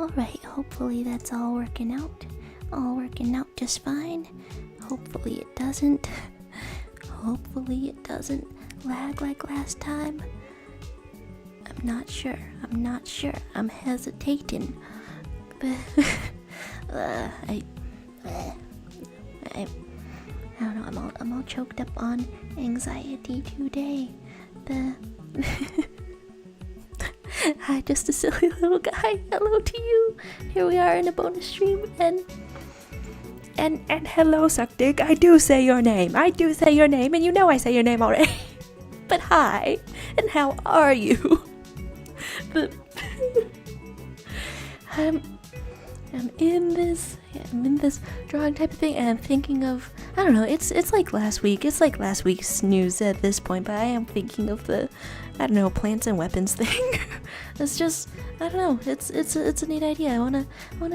Alright, hopefully that's all working out. All working out just fine. Hopefully it doesn't. Hopefully it doesn't lag like last time. I'm not sure. I'm hesitating. But I don't know. I'm all choked up on anxiety today. Hi, just a silly little guy. Hello to you. Here we are in a bonus stream, and hello, Suck Dick. I do say your name, and you know I say your name already. But hi, and how are you? I'm in this drawing type of thing, and I'm thinking of, I don't know, it's like last week. It's like last week's news at this point, but I am thinking of the, I don't know, plants and weapons thing. It's just, I don't know, it's a neat idea. I wanna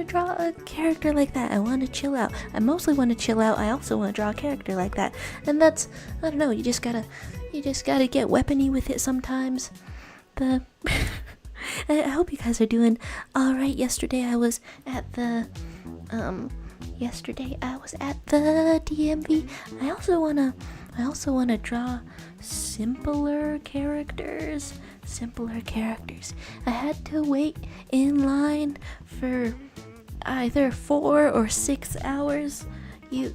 draw a character like that. I wanna chill out. I mostly wanna chill out. I also wanna draw a character like that. And that's, I don't know, you just gotta get weapony with it sometimes. I hope you guys are doing alright. Yesterday I was at the DMV. I also wanna draw simpler characters. I had to wait in line for either 4 or 6 hours. You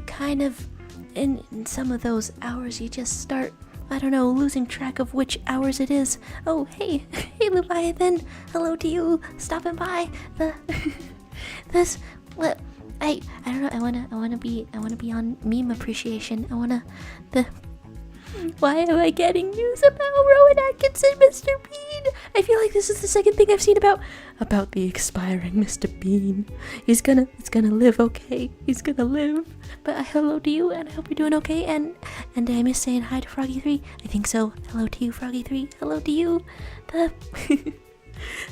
kind of, in some of those hours, you just start, I don't know, losing track of which hours it is. Oh, hey Leviathan, hello to you, stopping by. I don't know, I wanna be on meme appreciation. Why am I getting news about Rowan Atkinson, Mr. Bean? I feel like this is the second thing I've seen about the expiring Mr. Bean. He's gonna live, okay? He's gonna live. But hello to you, and I hope you're doing okay. And did I miss saying hi to Froggy3? I think so. Hello to you, Froggy3. Hello to you.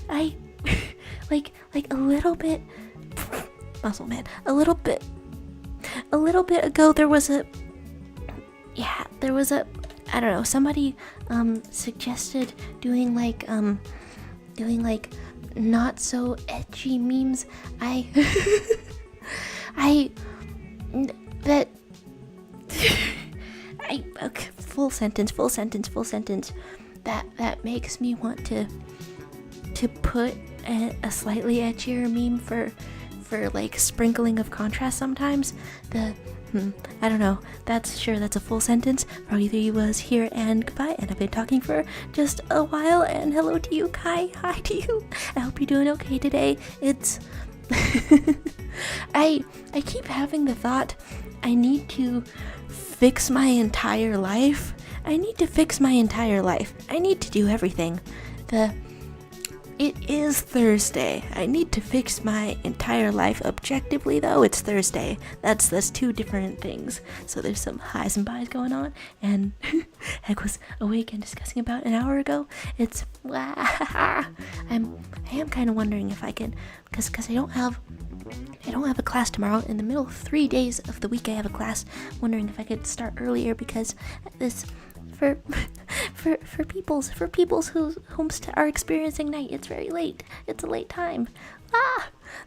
I like a little bit, muscle man. A little bit ago there was a, I don't know, somebody suggested doing like not so edgy memes. Okay, full sentence. That makes me want to put a slightly edgier meme for like sprinkling of contrast sometimes. I don't know. That's a full sentence. Froggy3 was here, and goodbye. And I've been talking for just a while. And hello to you, Kai. Hi to you. I hope you're doing okay today. It's I keep having the thought I need to fix my entire life. I need to do everything. It is Thursday. I need to fix my entire life. Objectively, though, it's Thursday. That's two different things. So there's some highs and buys going on. And Heck was awake and discussing about an hour ago. It's I am kind of wondering if I can, because I don't have a class tomorrow. In the middle of 3 days of the week I have a class. Wondering if I could start earlier, because this for peoples who are experiencing night, it's very late. It's a late time.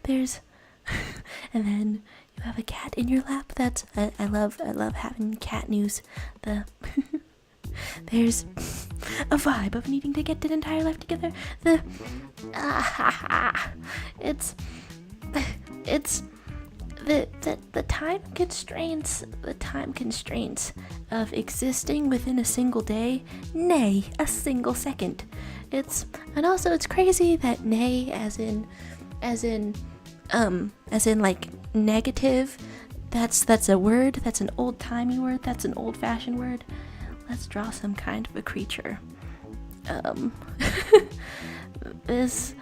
There's and then you have a cat in your lap. That's I love having cat news. There's a vibe of needing to get the entire life together. It's the time constraints of existing within a single day, nay, a single second. It's crazy that nay as in like negative, that's a word, that's an old-timey word, that's an old-fashioned word. Let's draw some kind of a creature. This,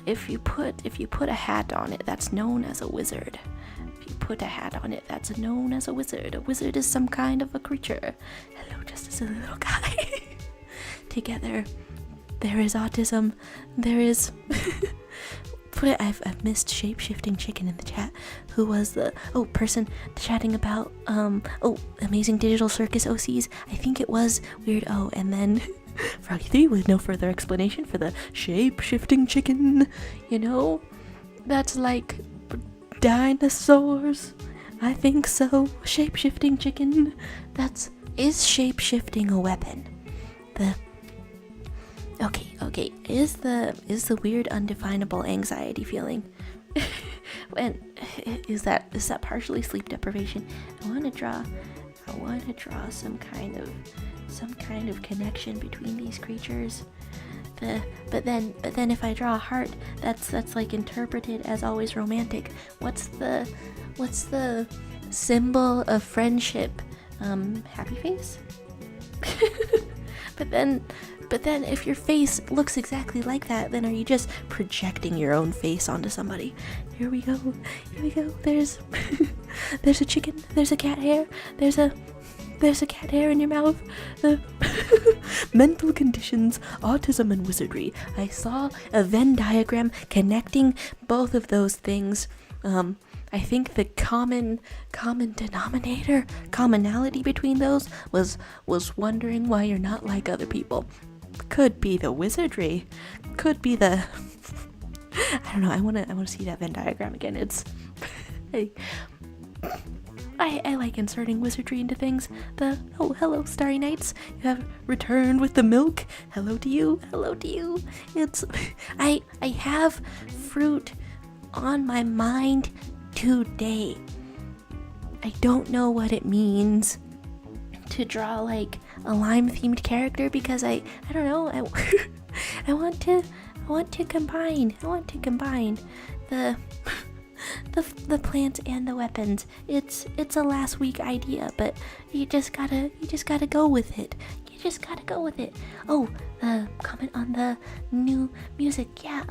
if you put a hat on it, that's known as a wizard. Put a hat on it, that's known as a wizard. A wizard is some kind of a creature. Hello, just a silly little guy. Together, there is autism. There is. I've missed shape-shifting chicken in the chat. Who was the person chatting about amazing digital circus OCs? I think it was Weird O, and then Froggy 3 with no further explanation for the shape-shifting chicken. You know, that's like dinosaurs. I think so. Shape-shifting chicken. Is shape-shifting a weapon? Okay. Is the weird undefinable anxiety feeling? When is that partially sleep deprivation? I want to draw some kind of connection between these creatures. But then if I draw a heart, that's like interpreted as always romantic. What's the symbol of friendship? Happy face? But then if your face looks exactly like that, then are you just projecting your own face onto somebody? Here we go. There's a chicken, there's a cat hair, there's a cat hair in your mouth. Mental conditions, autism, and wizardry. I saw a Venn diagram connecting both of those things. I think the commonality between those was wondering why you're not like other people. Could be the wizardry. Could be the I don't know. I wanna see that Venn diagram again. It's I like inserting wizardry into things. Hello, Starry Nights. You have returned with the milk. Hello to you. It's I have fruit on my mind today. I don't know what it means to draw like a lime themed character because I don't know. I want to combine the plants and the weapons. It's a last week idea, but you just gotta go with it. Oh, comment on the new music. Yeah,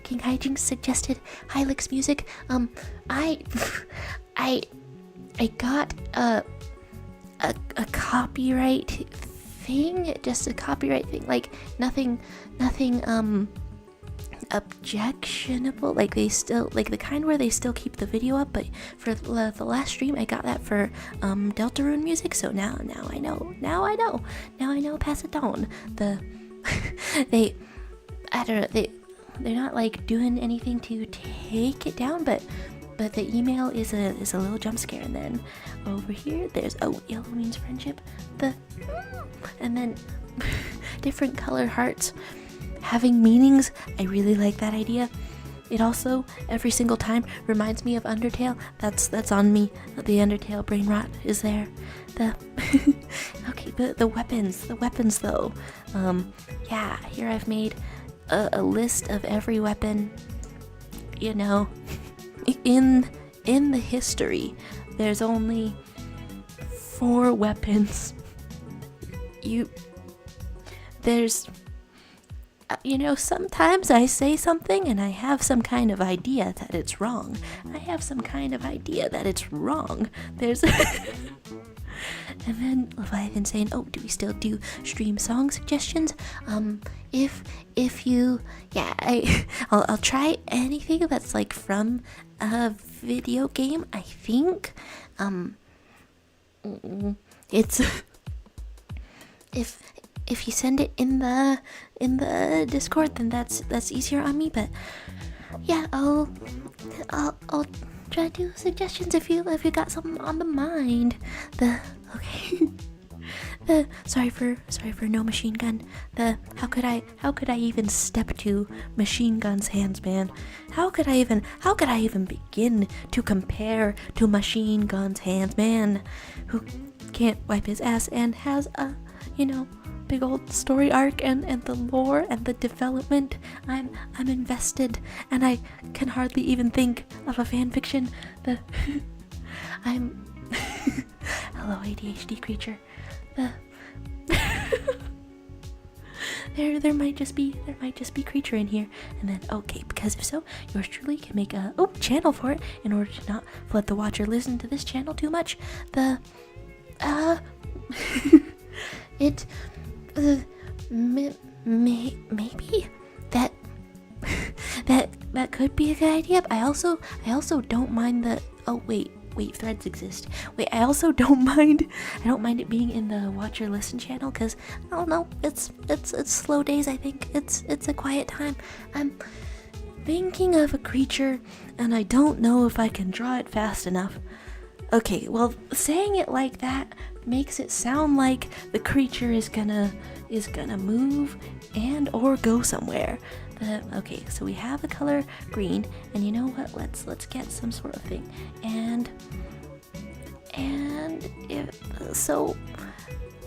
King Hijinks suggested Hylix music. I got a copyright thing, just a copyright thing, like nothing objectionable, like they still, like the kind where they still keep the video up, but for the last stream I got that for Deltarune music, so now I know, pass it on. They're not like doing anything to take it down, but the email is a little jump scare. And then over here there's yellow means friendship, and then different colored hearts having meanings. I really like that idea. It also every single time reminds me of Undertale. That's on me. The Undertale brain rot is there. Okay, the weapons though. Yeah, here I've made a list of every weapon. You know, in the history, there's only 4 weapons. Sometimes I say something and I have some kind of idea that it's wrong. There's and then Leviathan saying, "Oh, do we still do stream song suggestions? If you, yeah, I'll try anything that's like from a video game. I think, it's if you send it in the Discord, then that's easier on me. But yeah, I'll try to do suggestions if you got something on the mind. Sorry for no machine gun. How could I even step to machine gun's hands, man? How could I even begin to compare to machine gun's hands, man? Who can't wipe his ass and has a, big old story arc and the lore and the development. I'm invested, and I can hardly even think of a fan fiction. I'm hello ADHD creature. There might just be creature in here, and then okay, because if so, yours truly can make a channel for it in order to not let the watcher listen to this channel too much. Maybe that could be a good idea. But I also don't mind the wait, threads exist. Wait, I also don't mind it being in the watch or listen channel, because I don't know, it's slow days. I think it's a quiet time. I'm thinking of a creature, and I don't know if I can draw it fast enough. Okay, well, saying it like that makes it sound like the creature is gonna move and or go somewhere. Okay, so we have the color green, and you know what? Let's get some sort of thing. So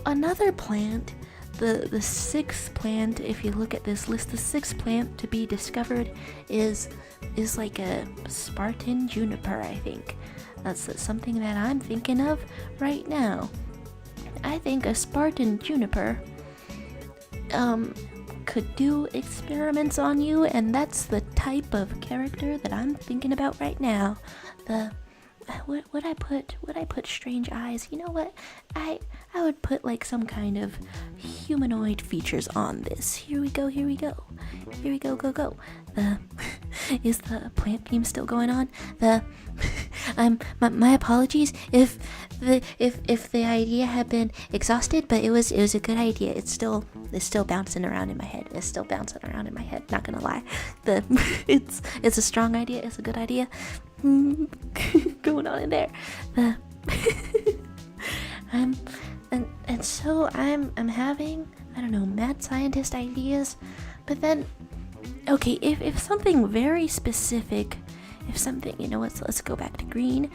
another plant, the sixth plant, if you look at this list, the sixth plant to be discovered is like a Spartan juniper, I think. That's something that I'm thinking of right now. I think a Spartan juniper could do experiments on you, and that's the type of character that I'm thinking about right now. Would I put strange eyes? You know what? I would put like some kind of humanoid features on this. Here we go. Go. Is the plant theme still going on? My apologies if the idea had been exhausted, but it was a good idea. It's still bouncing around in my head. Not gonna lie. It's a strong idea. It's a good idea. Going on in there. So I'm having, I don't know, mad scientist ideas, but then okay, if something very specific, if something, you know what, let's go back to green.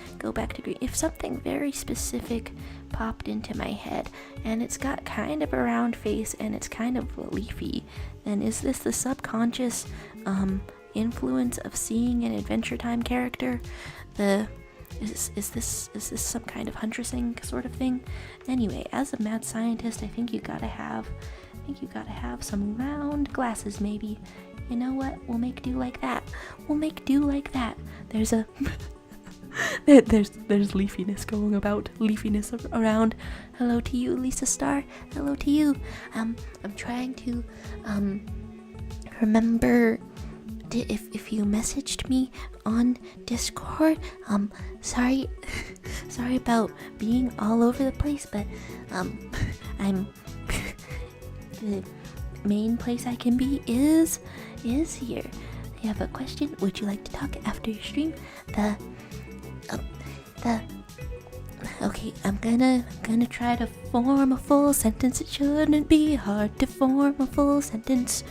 If something very specific popped into my head, and it's got kind of a round face and it's kind of leafy, then is this the subconscious influence of seeing an Adventure Time character? Is this some kind of huntressing sort of thing? Anyway, as a mad scientist, I think you gotta have some round glasses, maybe. You know what? We'll make do like that. There's there's leafiness around. Hello to you, Lisa Star. Hello to you. I'm trying to remember if you messaged me on Discord. Sorry about being all over the place, but I'm the main place I can be is here. I have a question. Would you like to talk after your stream? Okay, I'm gonna try to form a full sentence. It shouldn't be hard to form a full sentence.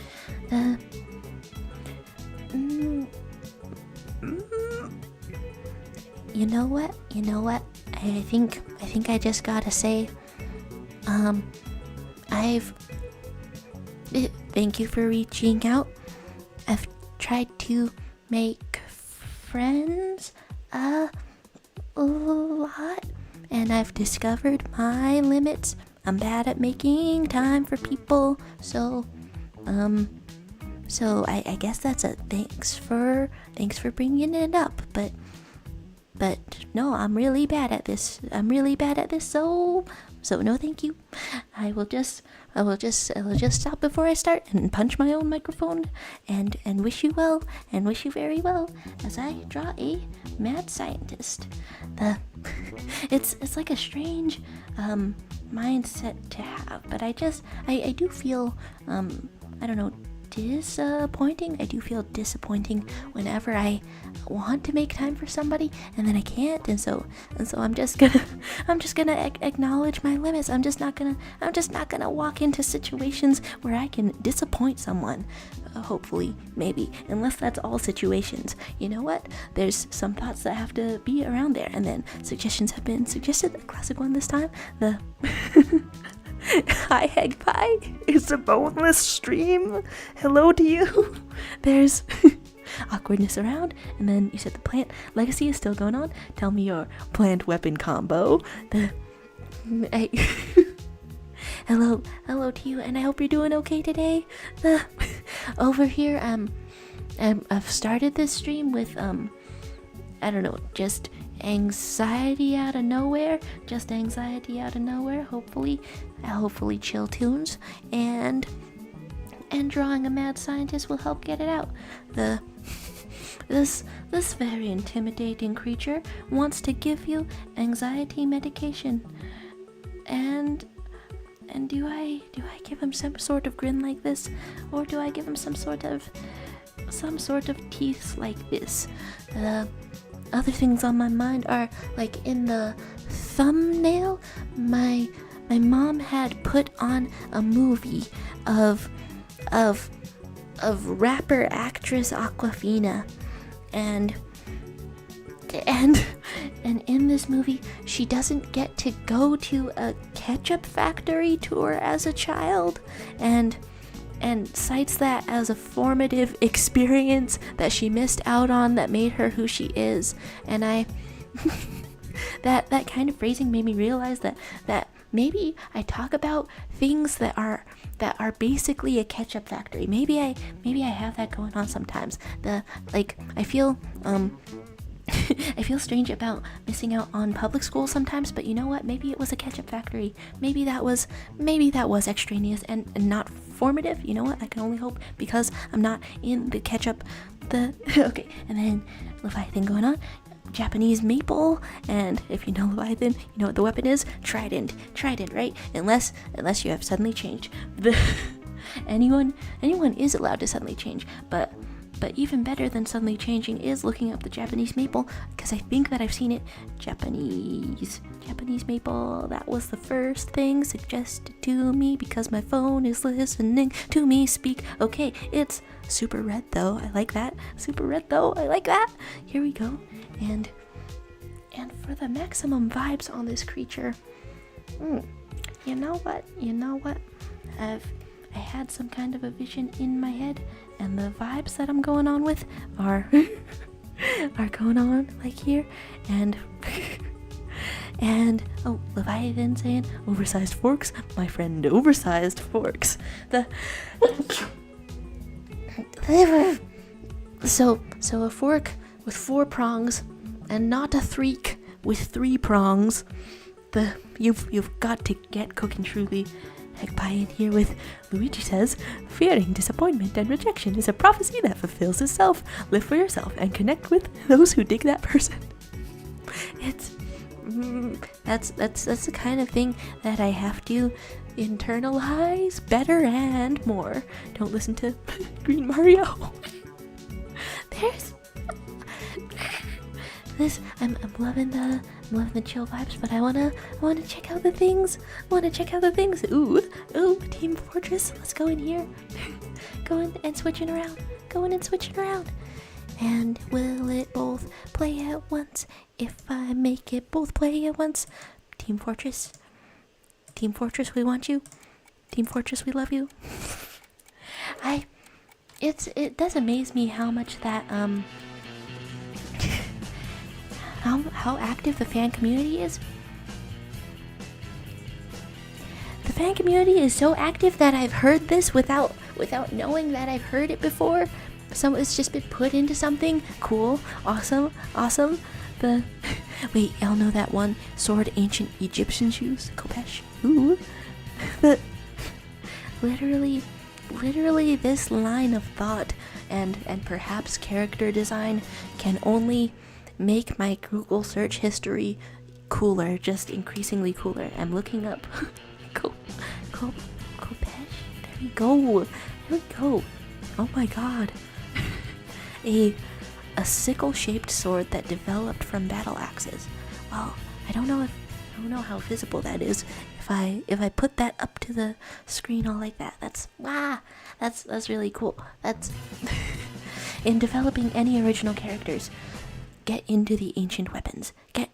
You know what? I think I just gotta say, thank you for reaching out. I've tried to make friends a lot, and I've discovered my limits. I'm bad at making time for people, so I guess that's a thanks for bringing it up, but no, I'm really bad at this. So no, thank you. I will just stop before I start and punch my own microphone and wish you well and wish you very well as I draw a mad scientist. It's like a strange mindset to have, but I do feel I don't know, disappointing. I do feel disappointing whenever I want to make time for somebody and then I can't, and so I'm just gonna acknowledge my limits. I'm just not gonna walk into situations where I can disappoint someone. Hopefully, maybe, unless that's all situations. You know what? There's some thoughts that have to be around there, and then suggestions have been suggested. The classic one this time, the Hi Egg Pie, it's a boneless stream. Hello to you. There's awkwardness around, and then you said the plant legacy is still going on. Tell me your plant weapon combo. Hello to you, and I hope you're doing okay today. Over here, I've started this stream with I don't know, just anxiety out of nowhere. Hopefully chill tunes and drawing a mad scientist will help get it out. this very intimidating creature wants to give you anxiety medication. And do I give him some sort of grin like this, or do I give him some sort of teeth like this? Other things on my mind are, like, in the thumbnail, my mom had put on a movie of rapper actress Awkwafina, and in this movie she doesn't get to go to a ketchup factory tour as a child, and cites that as a formative experience that she missed out on that made her who she is. And I that kind of phrasing made me realize that maybe I talk about things that are basically a ketchup factory. Maybe I have that going on sometimes. I feel I feel strange about missing out on public school sometimes, but you know what? Maybe it was a ketchup factory. Maybe that was extraneous and not formative. You know what? I can only hope, because I'm not in the ketchup. Okay, and then Leviathan going on. Japanese maple, and if you know Leviathan, you know what the weapon is. Trident, right? Unless you have suddenly changed. Anyone is allowed to suddenly change, but even better than suddenly changing is looking up the Japanese maple, because I think that I've seen it. Japanese maple, that was the first thing suggested to me because my phone is listening to me speak. Okay, it's super red though, I like that. Here we go. And for the maximum vibes on this creature, you know what? I had some kind of a vision in my head, and the vibes that I'm going on with are going on like here, and Leviathan saying oversized forks, my friend, oversized forks. So a fork with 4 prongs, and not a threek with 3 prongs. You've got to get cooking truly. Heck pie in here with Luigi says, fearing disappointment and rejection is a prophecy that fulfills itself. Live for yourself and connect with those who dig that person. That's the kind of thing that I have to internalize better and more. Don't listen to Green Mario. There's this. I'm loving the chill vibes, but I wanna check out the things. Ooh, Team Fortress. Let's go in here. Going and switching around. And will it both play at once? If I make it both play at once. Team Fortress, we want you. Team Fortress, we love you. It does amaze me how much that how active the fan community is. The fan community is so active that I've heard this without knowing that I've heard it before. So it's just been put into something cool, awesome. Wait, y'all know that one sword ancient Egyptian shoes, Kopesh? Ooh, literally this line of thought and perhaps character design can only make my Google search history cooler, just increasingly cooler. I'm looking up Kopesh. There we go. Oh my god. A sickle-shaped sword that developed from battle axes. Well, I don't know how visible that is. If I put that up to the screen all like that, that's really cool. That's in developing any original characters. Get into the ancient weapons. Here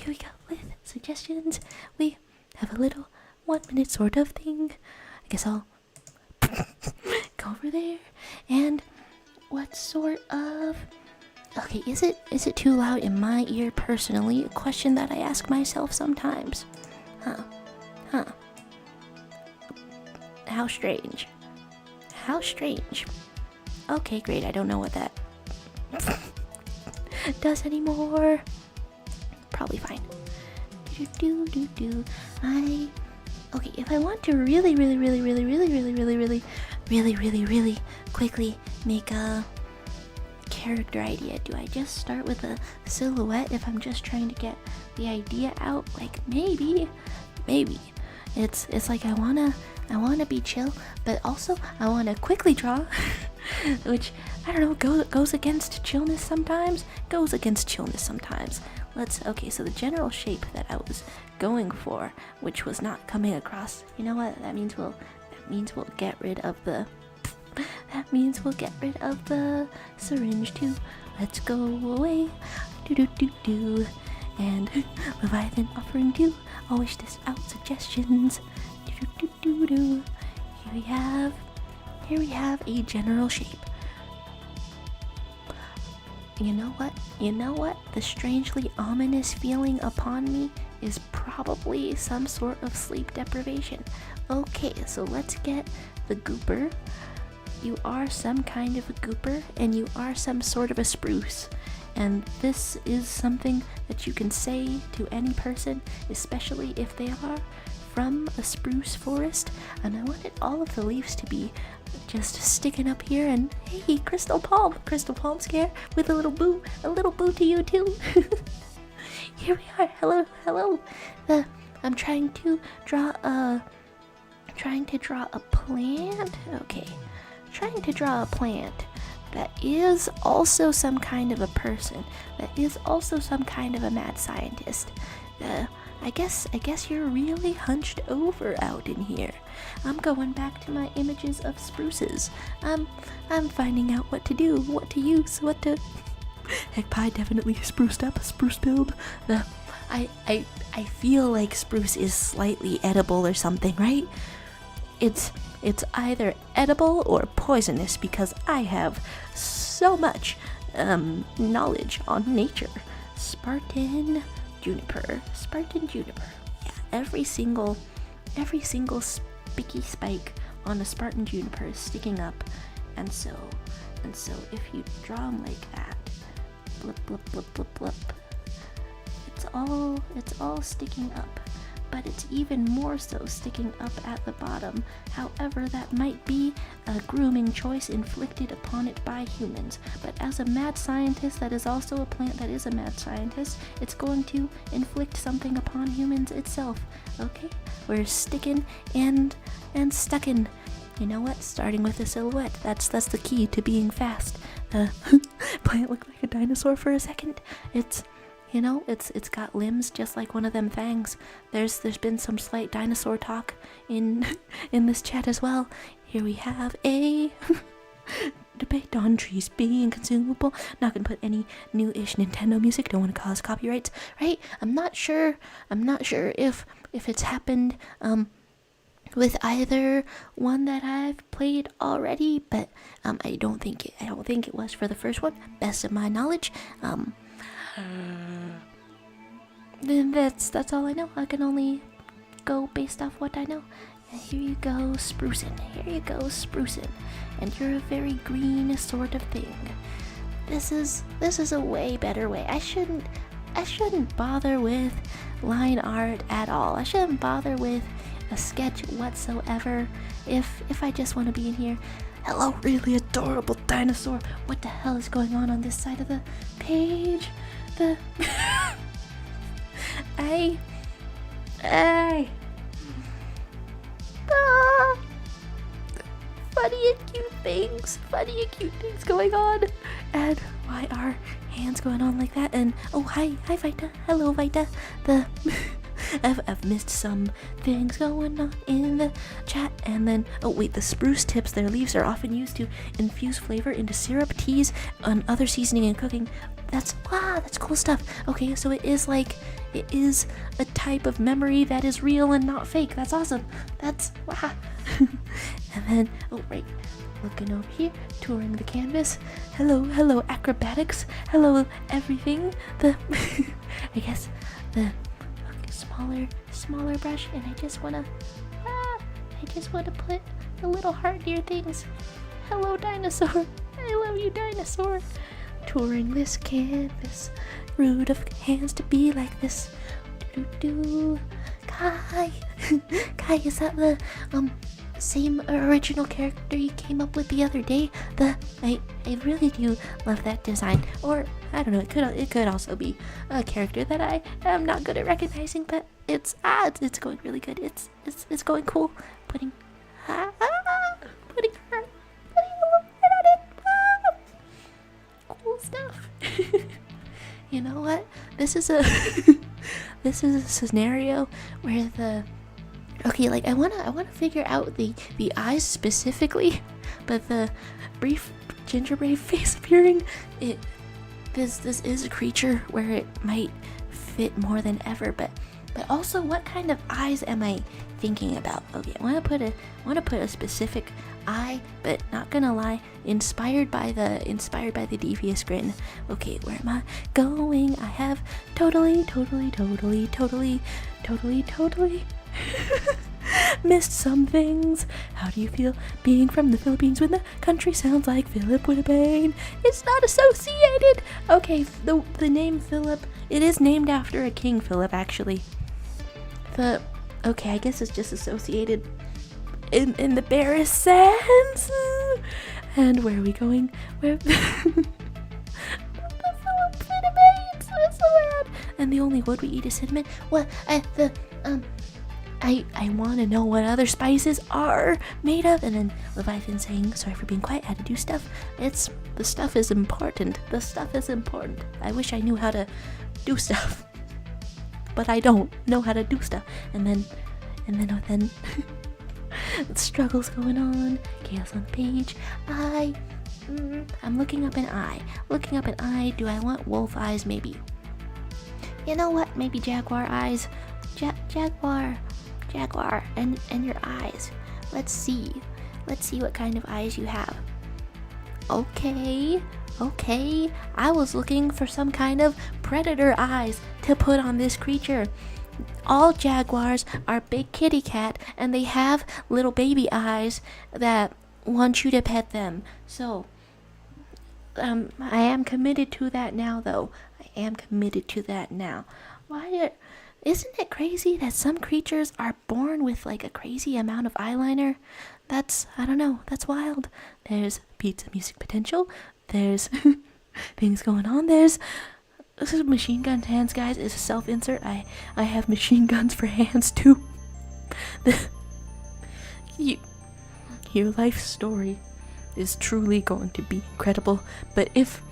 we go with suggestions. We have a little 1-minute sort of thing. I guess I'll go over there. And what sort of... Okay, is it too loud in my ear personally? A question that I ask myself sometimes. Huh. How strange. Okay, great. I don't know what that does anymore. Probably fine. Okay, if I want to really really quickly make a character idea. Do I just start with a silhouette if I'm just trying to get the idea out? Like maybe it's like I wanna be chill, but also I wanna quickly draw, which I don't know, goes against chillness sometimes. Okay, so the general shape that I was going for, which was not coming across. You know what? That means we'll get rid of the. That means we'll get rid of the syringe too. Let's go away. Do. And Leviathan offering to always dish out suggestions. Do. Here we have a general shape. You know what? The strangely ominous feeling upon me is probably some sort of sleep deprivation. Okay, so let's get the gooper. You are some kind of a gooper, and you are some sort of a spruce. And this is something that you can say to any person, especially if they are from a spruce forest. And I wanted all of the leaves to be just sticking up here, and hey, crystal palm scare with a little boo to you too. Here we are. Hello. I'm trying to draw a plant. Okay. Trying to draw a plant that is also some kind of a person, that is also some kind of a mad scientist. I guess you're really hunched over out in here. I'm going back to my images of spruces. I'm finding out what to do, what to use, what to. Heck, pie definitely spruced up, spruce build. I feel like spruce is slightly edible or something, right? It's either edible or poisonous because I have so much knowledge on nature. Spartan juniper. Yeah, every single spiky spike on a Spartan juniper is sticking up, and so if you draw them like that, blip, it's all sticking up. But it's even more so sticking up at the bottom. However, that might be a grooming choice inflicted upon it by humans. But as a mad scientist that is also a plant that is a mad scientist, it's going to inflict something upon humans itself. Okay? We're sticking and stuckin'. You know what? Starting with a silhouette. That's the key to being fast. Plant looked like a dinosaur for a second. It's got limbs just like one of them fangs. There's been some slight dinosaur talk in this chat as well. Here we have a debate on trees being consumable. Not gonna put any new-ish Nintendo music. Don't want to cause copyrights, right? I'm not sure if it's happened with either one that I've played already, but I don't think it was for the first one. Best of my knowledge. Then that's all I know. I can only go based off what I know. And here you go, sprucing. And you're a very green sort of thing. This is a way better way. I shouldn't bother with line art at all. I shouldn't bother with a sketch whatsoever. If I just want to be in here. Hello, really adorable dinosaur. What the hell is going on this side of the page? Funny and cute things going on. And why are hands going on like that? And oh, hi Vita. Hello Vita. I've missed some things going on in the chat. And then, oh wait, the spruce tips, their leaves are often used to infuse flavor into syrup, teas, and other seasoning and cooking. That's cool stuff. Okay, so it is a type of memory that is real and not fake. That's awesome. That's wow. And then, oh right, looking over here, touring the canvas. Hello acrobatics. Hello everything. I guess the smaller brush, and I just wanna put a little heart near things. Hello dinosaur. I love you dinosaur. Touring this canvas, rude of hands to be like this. Kai, is that same original character you came up with the other day. I really do love that design. Or I don't know, it could also be a character that I am not good at recognizing, but it's going really good. It's going cool. Putting a little heart on it. Cool stuff. You know what? This is a scenario where okay, like I wanna figure out the eyes specifically, but the brief gingerbread face appearing, this is a creature where it might fit more than ever, but also what kind of eyes am I thinking about? Okay, I wanna put a specific eye, but not gonna lie, inspired by the devious grin. Okay, where am I going? I have totally missed some things. How do you feel being from the Philippines when the country sounds like Philip with a Bain? It's not associated. Okay, the name Philip, it is named after a King Philip, actually. Okay, I guess it's just associated in the barest sense. And where are we going? Where the Philip Cinnamon, and the only wood we eat is cinnamon. What? I want to know what other spices are made of. And then Leviathan saying, sorry for being quiet, had to do stuff. The stuff is important. The stuff is important. I wish I knew how to do stuff, but I don't know how to do stuff. And then struggles going on. Chaos on the page. I'm looking up an eye. Do I want wolf eyes? Maybe. You know what? Maybe jaguar eyes. Jaguar, and your eyes. Let's see what kind of eyes you have. Okay. I was looking for some kind of predator eyes to put on this creature. All jaguars are big kitty cat, and they have little baby eyes that want you to pet them. So, I am committed to that now, though. Isn't it crazy that some creatures are born with like a crazy amount of eyeliner? I don't know, that's wild. There's pizza music potential. There's things going on. This is machine gun hands, guys. It's a self-insert. I have machine guns for hands too. Your life story is truly going to be incredible. But if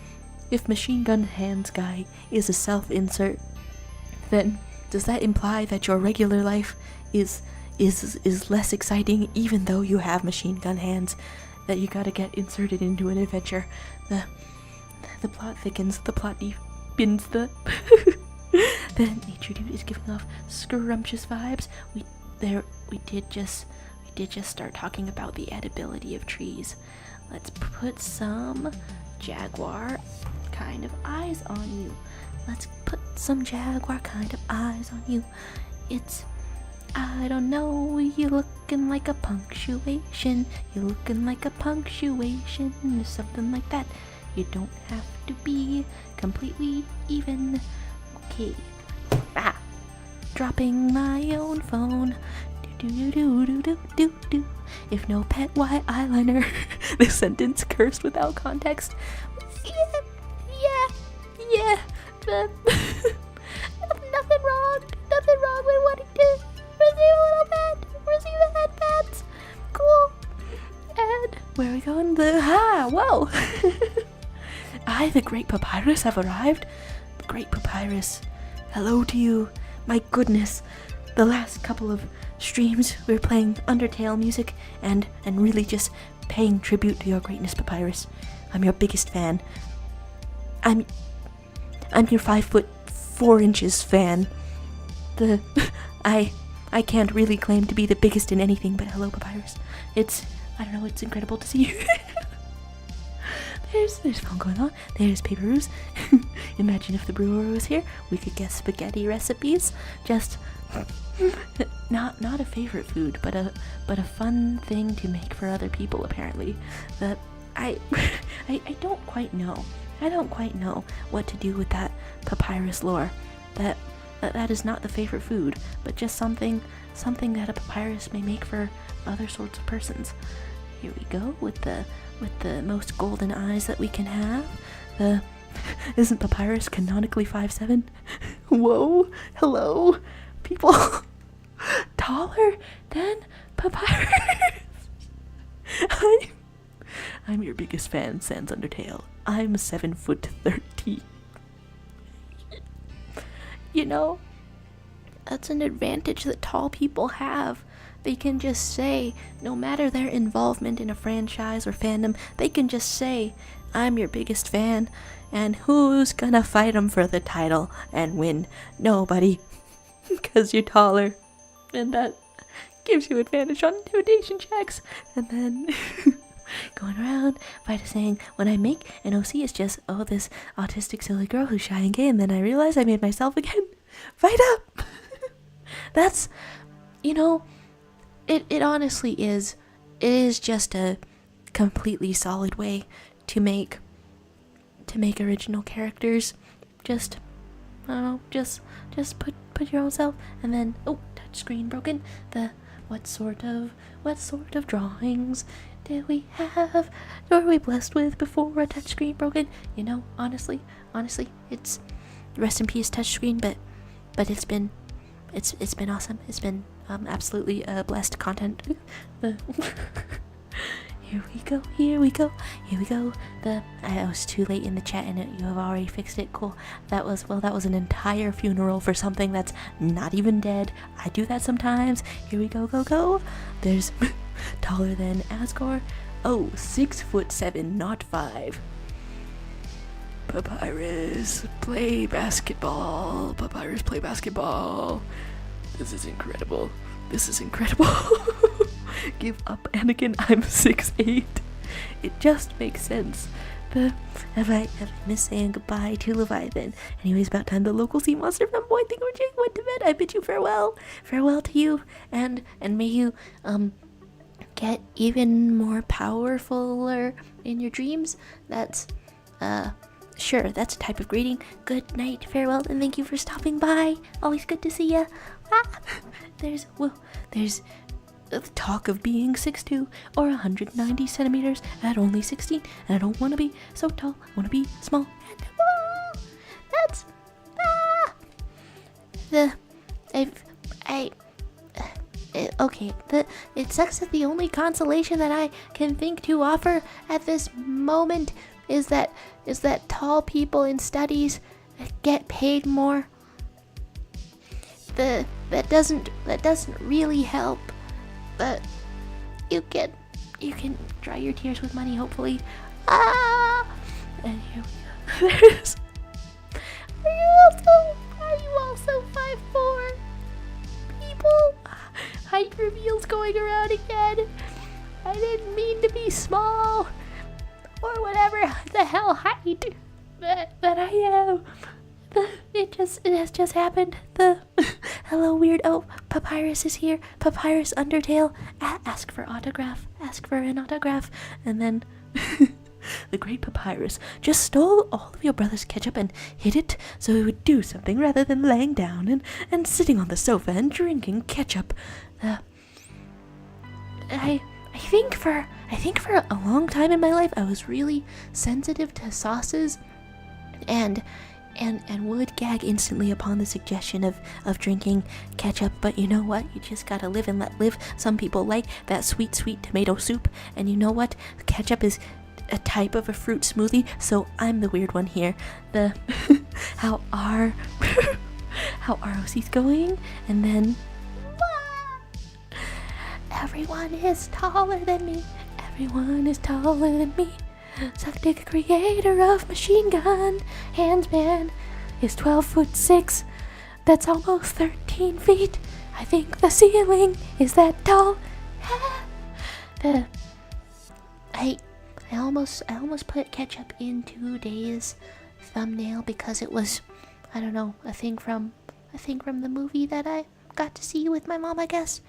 machine gun hands guy is a self-insert, then does that imply that your regular life is less exciting, even though you have machine gun hands that you gotta get inserted into an adventure? The plot thickens, the plot deepens, the nature dude is giving off scrumptious vibes. We did just start talking about the edibility of trees. Let's put some jaguar kind of eyes on you. Let's put some jaguar kind of eyes on you. I don't know, you looking like a punctuation. Or something like that. You don't have to be completely even. Okay. Dropping my own phone. Do. If no pet, why eyeliner? This sentence cursed without context. Yeah. Nothing wrong with wanting to receive a little pet. Receive a pets. Cool. And where are we going? Whoa. The Great Papyrus have arrived. The Great Papyrus. Hello to you. My goodness. The last couple of streams we were playing Undertale music and really just paying tribute to your greatness, Papyrus. I'm your biggest fan. I'm your 5'4" fan. I can't really claim to be the biggest in anything, but hello, Papyrus. It's incredible to see you. There's fun going on. There's Paperoos. Imagine if the brewer was here, we could get spaghetti recipes. Just not a favorite food, but a fun thing to make for other people, apparently. That I don't quite know. I don't quite know what to do with that papyrus lore. That is not the favorite food, but just something something that a papyrus may make for other sorts of persons. Here we go with the most golden eyes that we can have. Isn't papyrus canonically 5'7"? Whoa, hello, people taller than papyrus. I'm your biggest fan, Sans Undertale. I'm 7'13". You know, that's an advantage that tall people have. They can just say, no matter their involvement in a franchise or fandom, they can just say, I'm your biggest fan, and who's gonna fight them for the title and win? Nobody, because you're taller, and that gives you advantage on intimidation checks. And then going around saying, when I make an OC, it's just, oh, this autistic silly girl who's shy and gay, and then I realize I made myself again. Fight up. That's, you know, it honestly is. It is just a completely solid way to make original characters. Just, I don't know, just put your own self, and then, oh, touchscreen broken. What sort of drawings did we have? Or were we blessed with before a touchscreen broken? You know, honestly, it's rest in peace touchscreen, but it's been awesome. It's been absolutely blessed content. Here we go. I was too late in the chat and you have already fixed it. Cool. That was an entire funeral for something that's not even dead. I do that sometimes. Here we go. There's taller than Asgore. Oh, 6'7", not 5. Papyrus, play basketball. This is incredible. Give up, Anakin. I'm 6'8". It just makes sense. Have I missed saying goodbye to Leviathan? Anyways, about time the local sea monster fanboy thingamajig went to bed. I bid you farewell. Farewell to you, and may you get even more powerfuler in your dreams. That's sure, that's a type of greeting. Good night, farewell, and thank you for stopping by. Always good to see ya. There's talk of being 6'2" or 190 centimeters at only 16, and I don't want to be so tall. I want to be small. It sucks that the only consolation that I can think to offer at this moment is that tall people in studies get paid more. That doesn't really help. But you can dry your tears with money, hopefully. And here we go. Are you also 5'4"? People, height reveals going around again. I didn't mean to be small, or whatever the hell height that I am. It has just happened. Hello, weird. Oh, Papyrus is here. Papyrus Undertale. Ask for autograph. Ask for an autograph. And then the great Papyrus just stole all of your brother's ketchup and hid it so he would do something rather than laying down and sitting on the sofa and drinking ketchup. I think for a long time in my life I was really sensitive to sauces and would gag instantly upon the suggestion of drinking ketchup. But you know what? You just gotta live and let live. Some people like that sweet tomato soup, and you know what? Ketchup is a type of a fruit smoothie, so I'm the weird one here. How are ROC's going? And then everyone is taller than me. Suck dick, creator of machine gun. Handsman is 12'6". That's almost 13 feet. I think the ceiling is that tall. I almost put ketchup in today's thumbnail because it was, I don't know, a thing from the movie that I got to see with my mom, I guess.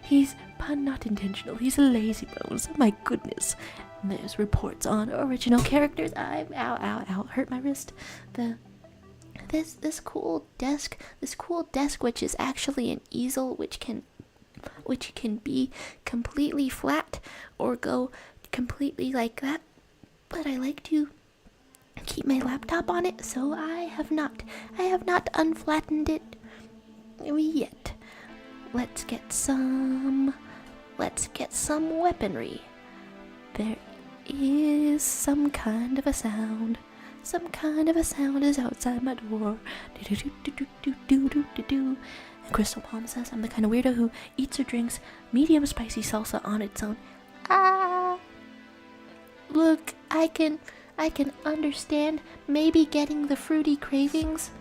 He's pun not intentional. He's a lazy bones. My goodness. And there's reports on original characters. Ow, hurt my wrist. this cool desk, which is actually an easel, which can be completely flat or go completely like that. But I like to keep my laptop on it, so I have not unflattened it yet. Let's get some weaponry. There is some kind of a sound. Some kind of a sound is outside my door. And Crystal Palm says I'm the kind of weirdo who eats or drinks medium spicy salsa on its own. Look, I can understand maybe getting the fruity cravings.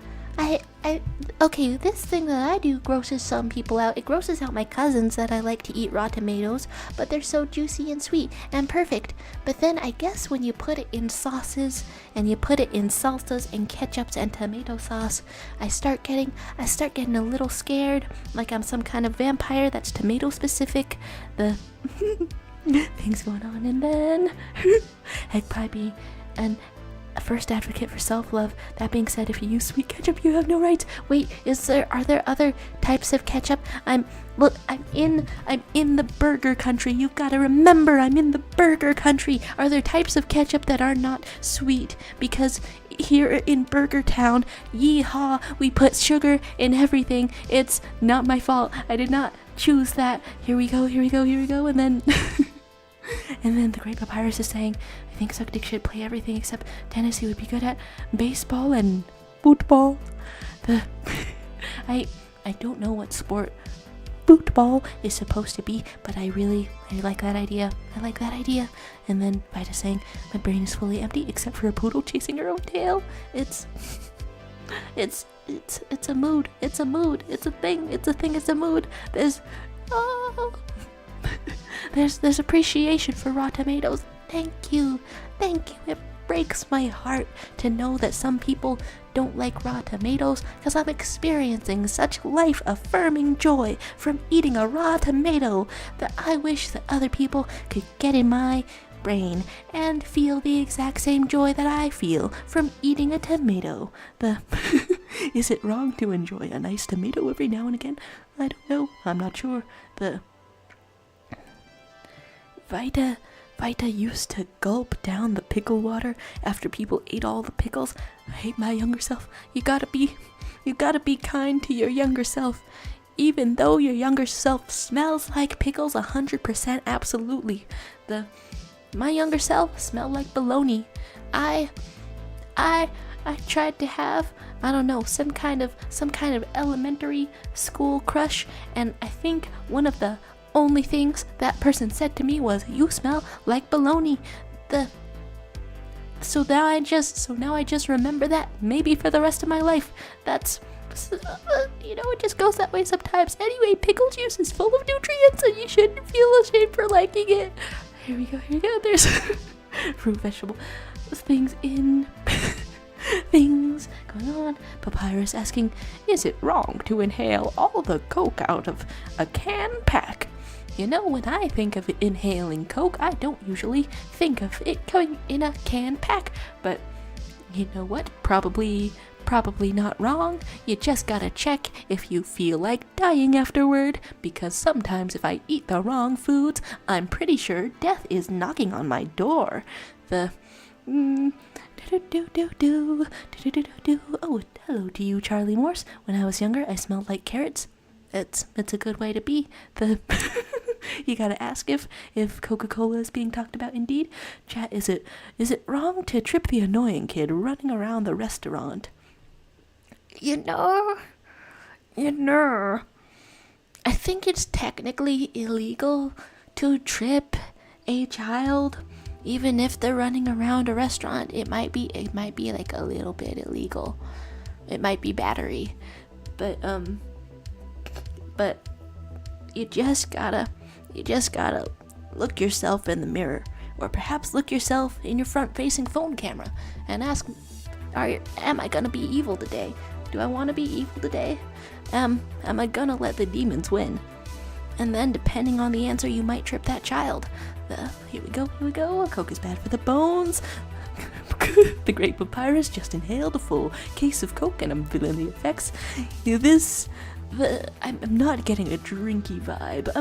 Okay, this thing that I do grosses some people out. It grosses out my cousins that I like to eat raw tomatoes, but they're so juicy and sweet and perfect. But then I guess when you put it in sauces and you put it in salsas and ketchups and tomato sauce, I start getting a little scared, like I'm some kind of vampire that's tomato specific. The things going on, and then egg pie being and a first advocate for self-love. That being said, if you use sweet ketchup, you have no rights. Wait, are there other types of ketchup? I'm in the burger country. You've got to remember, I'm in the burger country. Are there types of ketchup that are not sweet? Because here in Burger Town, yeehaw, we put sugar in everything. It's not my fault. I did not choose that. Here we go, and then and then the Great Papyrus is saying, I think Suckdick should play everything except tennis. He would be good at baseball and football. I don't know what sport football is supposed to be, but I like that idea. And then Vita saying, my brain is fully empty except for a poodle chasing her own tail. It's a mood. It's a mood. It's a thing. It's a mood. There's appreciation for raw tomatoes. Thank you. It breaks my heart to know that some people don't like raw tomatoes, because I'm experiencing such life-affirming joy from eating a raw tomato that I wish that other people could get in my brain and feel the exact same joy that I feel from eating a tomato. Is it wrong to enjoy a nice tomato every now and again? I don't know. I'm not sure. Vita used to gulp down the pickle water after people ate all the pickles. I hate my younger self. You gotta be kind to your younger self. Even though your younger self smells like pickles 100%, absolutely. My younger self smelled like bologna. I tried to have, I don't know, some kind of elementary school crush, and I think one of the only things that person said to me was, "You smell like bologna." So now I just remember that maybe for the rest of my life. That's it just goes that way sometimes. Anyway, pickle juice is full of nutrients and you shouldn't feel ashamed for liking it. Here we go. There's fruit, vegetable things things going on. Papyrus asking, is it wrong to inhale all the Coke out of a can pack? When I think of inhaling Coke, I don't usually think of it coming in a can pack. But you know what? Probably not wrong. You just gotta check if you feel like dying afterward, because sometimes if I eat the wrong foods, I'm pretty sure death is knocking on my door. Oh, hello to you, Charlie Morse. When I was younger, I smelled like carrots. It's a good way to be. You gotta ask if Coca-Cola is being talked about indeed. Chat, is it wrong to trip the annoying kid running around the restaurant? I think it's technically illegal to trip a child. Even if they're running around a restaurant, it might be like a little bit illegal. It might be battery. But you just gotta look yourself in the mirror, or perhaps look yourself in your front-facing phone camera and ask, am I gonna be evil today? Do I want to be evil today? Am I gonna let the demons win? And then, depending on the answer, you might trip that child. Here we go. Coke is bad for the bones. The great papyrus just inhaled a full case of Coke and I'm feeling the effects. I'm not getting a drinky vibe.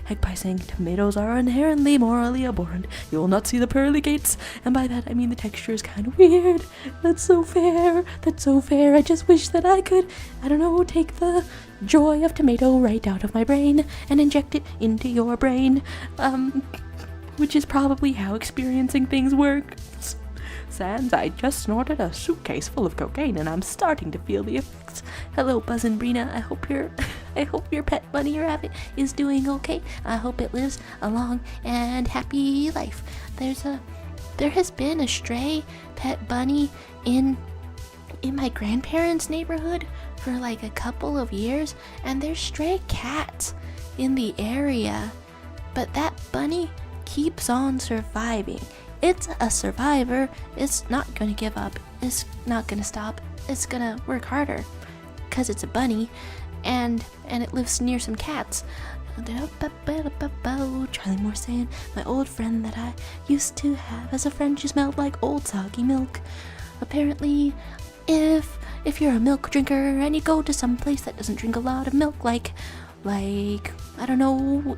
Heck, by saying tomatoes are inherently morally abhorrent. You will not see the pearly gates, and by that I mean the texture is kind of weird. That's so fair. I just wish that I could, I don't know, take the joy of tomato right out of my brain and inject it into your brain. Which is probably how experiencing things works. Sans, I just snorted a suitcase full of cocaine and I'm starting to feel the effects. Hello, Buzz and Brina. I hope your pet bunny rabbit is doing okay. I hope it lives a long and happy life. There has been a stray pet bunny in my grandparents' neighborhood for like a couple of years, and there's stray cats in the area. But that bunny keeps on surviving. It's a survivor. It's not gonna give up. It's not gonna stop. It's gonna work harder because it's a bunny, and it lives near some cats. Charlie Moore saying, my old friend that I used to have as a friend, she smelled like old soggy milk. Apparently, if you're a milk drinker and you go to some place that doesn't drink a lot of milk, like I don't know,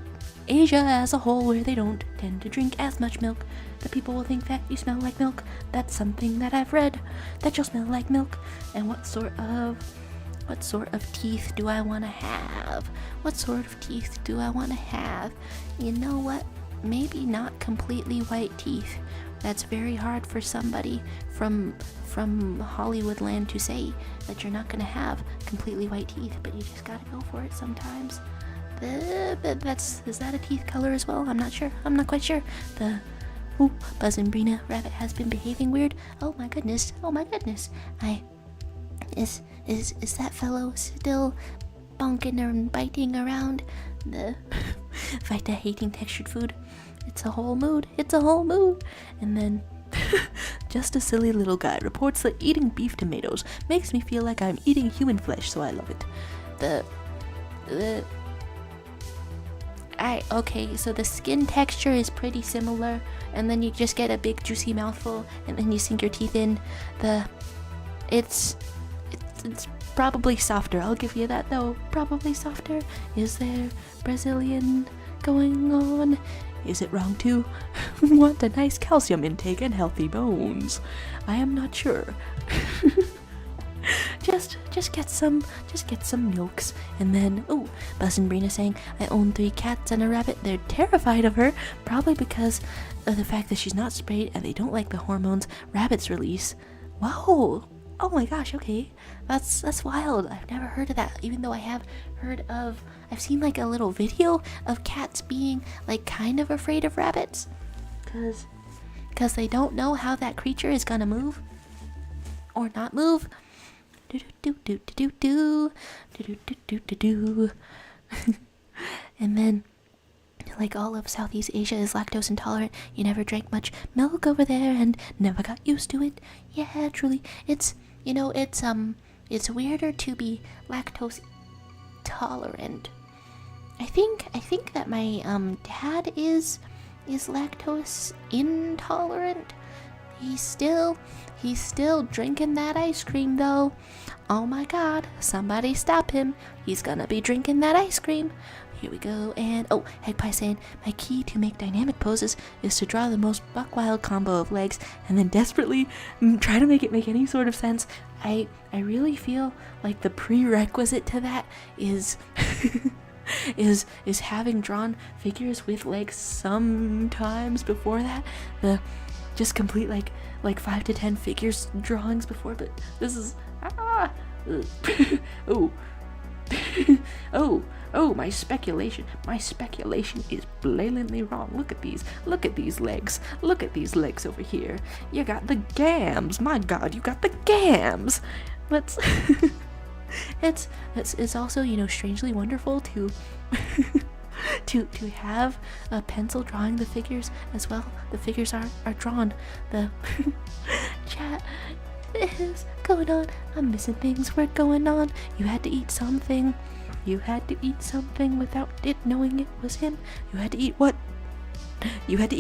Asia as a whole, where they don't tend to drink as much milk, the people will think that you smell like milk. That's something that I've read, that you'll smell like milk. And what sort of teeth do I want to have? You know what? Maybe not completely white teeth. That's very hard for somebody from Hollywood land to say, that you're not going to have completely white teeth, but you just gotta go for it sometimes. Is that a teeth color as well? I'm not quite sure. Buzz and Brina rabbit has been behaving weird. Oh my goodness. Is that fellow still bonking and biting around? Vita hating textured food. It's a whole mood. And then just a silly little guy reports that eating beef tomatoes makes me feel like I'm eating human flesh, so I love it. Okay, so the skin texture is pretty similar, and then you just get a big juicy mouthful, and then you sink your teeth in. It's probably softer, I'll give you that though. Probably softer. Is there Brazilian going on? Is it wrong to want a nice calcium intake and healthy bones? I am not sure. Just get some milks, and then Buzz and Brina saying, I own 3 cats and a rabbit. They're terrified of her, probably because of the fact that she's not sprayed and they don't like the hormones rabbits release. Whoa! Oh my gosh, okay. That's wild. I've never heard of that, even though I've seen like a little video of cats being like kind of afraid of rabbits, cause they don't know how that creature is gonna move or not move. And then, like all of Southeast Asia is lactose intolerant. You never drank much milk over there and never got used to it. Yeah, truly, it's weirder to be lactose tolerant. I think that my dad is lactose intolerant. He's still drinking that ice cream though. Oh my god, somebody stop him. He's gonna be drinking that ice cream. Here we go, and Heckpie saying, my key to make dynamic poses is to draw the most buck-wild combo of legs and then desperately try to make it make any sort of sense. I really feel like the prerequisite to that is is having drawn figures with legs sometimes before that. Just complete like 5 to 10 figures drawings before, but this is my speculation is blatantly wrong. Look at these legs over here. You got the gams. My god, you got the gams. It's also, strangely wonderful to to have a pencil drawing the figures as well. The figures are drawn. The chat is going on. I'm missing things were going on. You had to eat something. Without it knowing it was him. You had to eat what? You had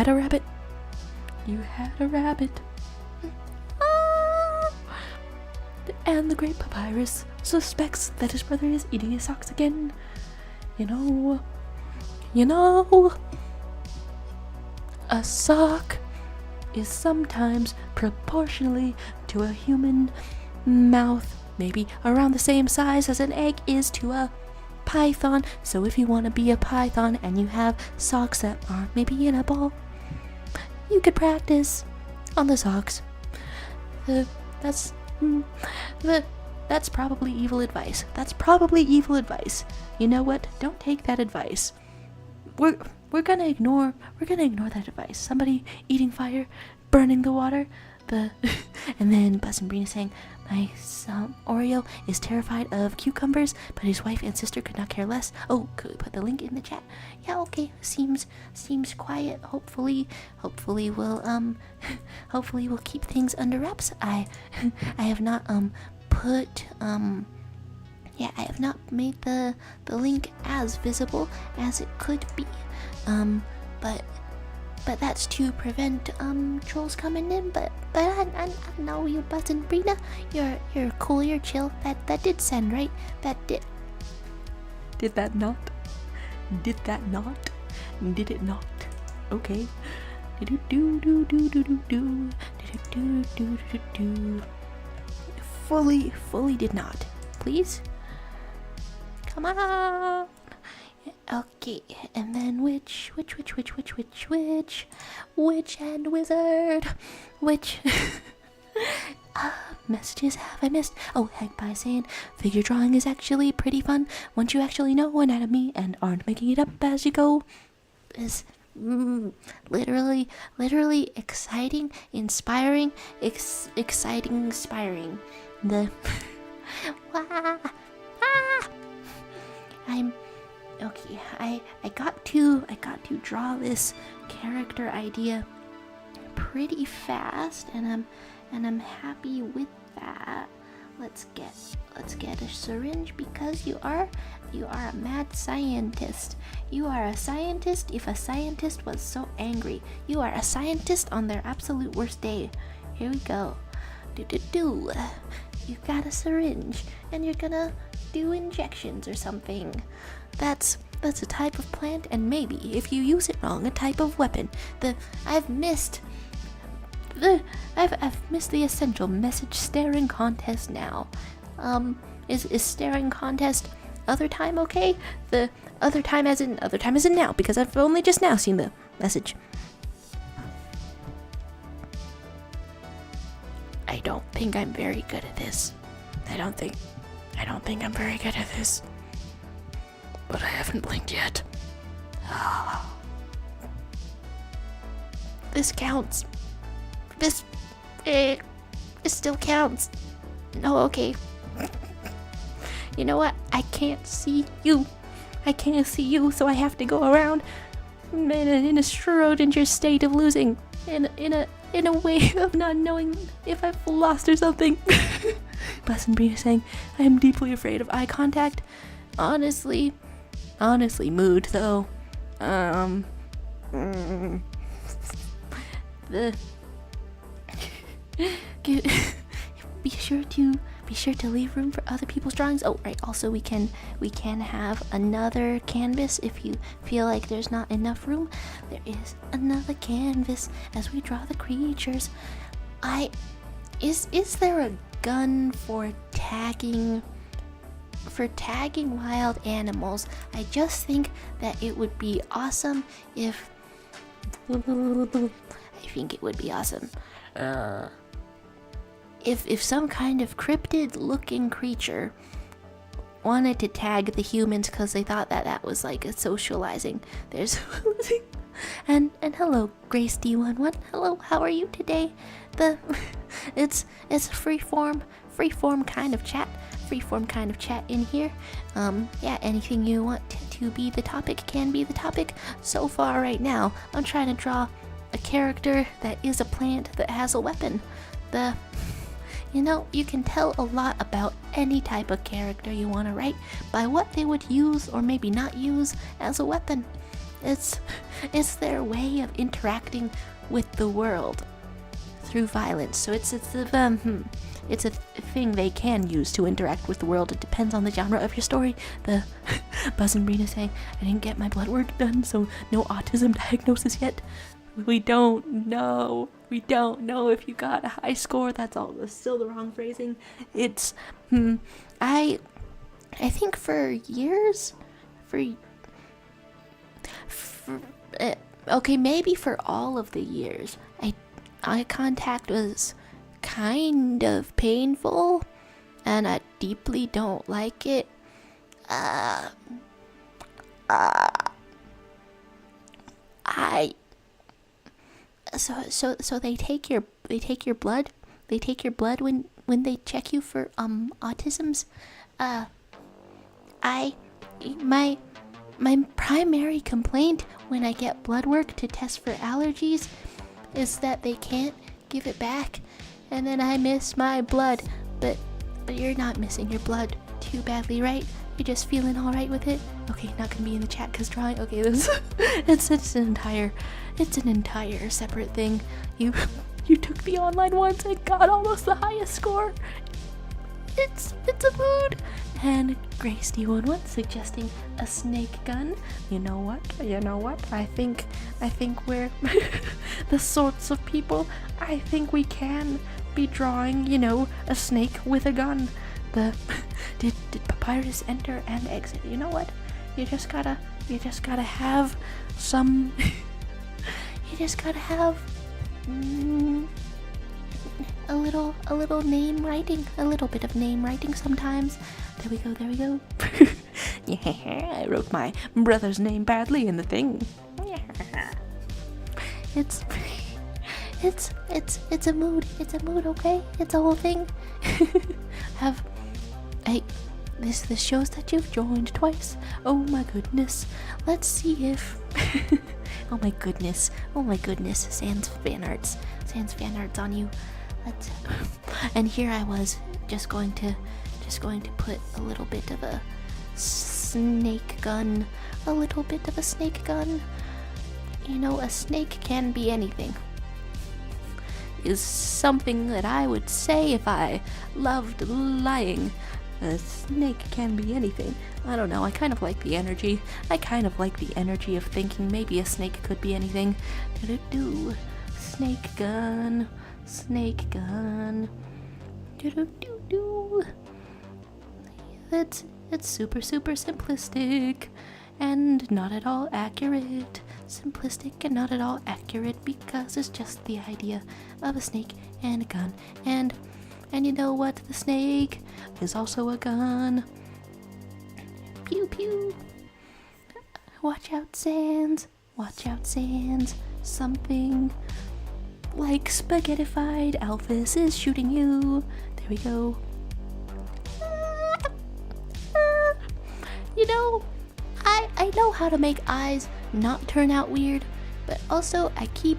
a rabbit. You had a rabbit. Ah! And the great papyrus suspects that his brother is eating his socks again. You know, a sock is sometimes proportionally to a human mouth, maybe around the same size as an egg is to a python. So if you want to be a python and you have socks that are maybe in a ball, you could practice on the socks. That's probably evil advice. That's probably evil advice. You know what? Don't take that advice. We're gonna ignore that advice. Somebody eating fire, burning the water, and then Buzz and Brina saying, my son Oreo is terrified of cucumbers, but his wife and sister could not care less. Oh, could we put the link in the chat? Yeah, okay. Seems quiet. Hopefully we'll keep things under wraps. I have not I have not made the link as visible as it could be. But that's to prevent trolls coming in. But I know you, Buzz and Brina. You're cool. You're chill. That did send, right? That did. Did that not? Did that not? Did it not? Okay. Fully did not. Please. Come on. Okay, and then which and wizard, which messages have I missed? Oh, Heck by saying figure drawing is actually pretty fun once you actually know anatomy and aren't making it up as you go. Is literally exciting, inspiring, exciting, inspiring. I'm okay. I got to draw this character idea pretty fast, and I'm happy with that. Let's get a syringe, because you are a mad scientist. You are a scientist if a scientist was so angry. You are a scientist on their absolute worst day. Here we go. You've got a syringe, and you're gonna do injections or something. That's a type of plant, and maybe if you use it wrong, a type of weapon. I've missed the essential message staring contest now. Is staring contest other time okay? The other time as in now, because I've only just now seen the message. I don't think I'm very good at this. I don't think I'm very good at this. But I haven't blinked yet. This counts. It still counts. No, okay. You know what? I can't see you. So I have to go around in a Schrodinger state of losing. In a way of not knowing if I've lost or something. Buzz and Brina saying, I am deeply afraid of eye contact. Honestly, mood though. Be sure to leave room for other people's drawings. Oh, right. Also, we can have another canvas if you feel like there's not enough room. There is another canvas as we draw the creatures. Is there a gun for tagging wild animals? I just think that it would be awesome if if some kind of cryptid looking creature wanted to tag the humans because they thought that was like a socializing. There's and hello Grace D11. Hello, how are you today? It's a freeform kind of chat. Freeform kind of chat in here. Yeah, anything you want to be the topic can be the topic. So far right now, I'm trying to draw a character that is a plant that has a weapon. You can tell a lot about any type of character you want to write by what they would use or maybe not use as a weapon. it's their way of interacting with the world through violence. So it's a thing they can use to interact with the world. It depends on the genre of your story. The Buzz and Brina saying, I didn't get my blood work done, so no autism diagnosis yet. We don't know. We don't know if you got a high score. That's still the wrong phrasing. It's, I think for years, okay, maybe for all of the years, eye contact was kind of painful, and I deeply don't like it. So they take your blood. They take your blood when they check you for autisms. My primary complaint when I get blood work to test for allergies is that they can't give it back, and then I miss my blood. But you're not missing your blood too badly, right? You're just feeling all right with it. Okay, not gonna be in the chat because drawing. Okay, this it's an entire separate thing. You took the online ones and got almost the highest score. It's a mood. And Grace D11 suggesting a snake gun. You know what? I think we're the sorts of people. I think we can be drawing, a snake with a gun. Did Papyrus enter and exit? You know what? You just gotta have some. You just gotta have a little name writing, a little bit of name writing sometimes. There we go. Yeah, I wrote my brother's name badly in the thing. Yeah. It's a mood. It's a mood, okay? It's a whole thing. This shows that you've joined twice. Oh my goodness. Let's see if Oh my goodness. Sans fan arts on you. And here I was just going to put a little bit of a snake gun. A snake can be anything. Is something that I would say if I loved lying. A snake can be anything. I don't know, I kind of like the energy. Of thinking maybe a snake could be anything. Do-do-do. Snake gun. Do-do-do-do. It's super simplistic and not at all accurate. Simplistic and not at all accurate because it's just the idea of a snake and a gun. And you know what? The snake is also a gun. Pew pew. Watch out, Sans. Something like spaghettified Alphys is shooting you. There we go. I know how to make eyes not turn out weird, but also I keep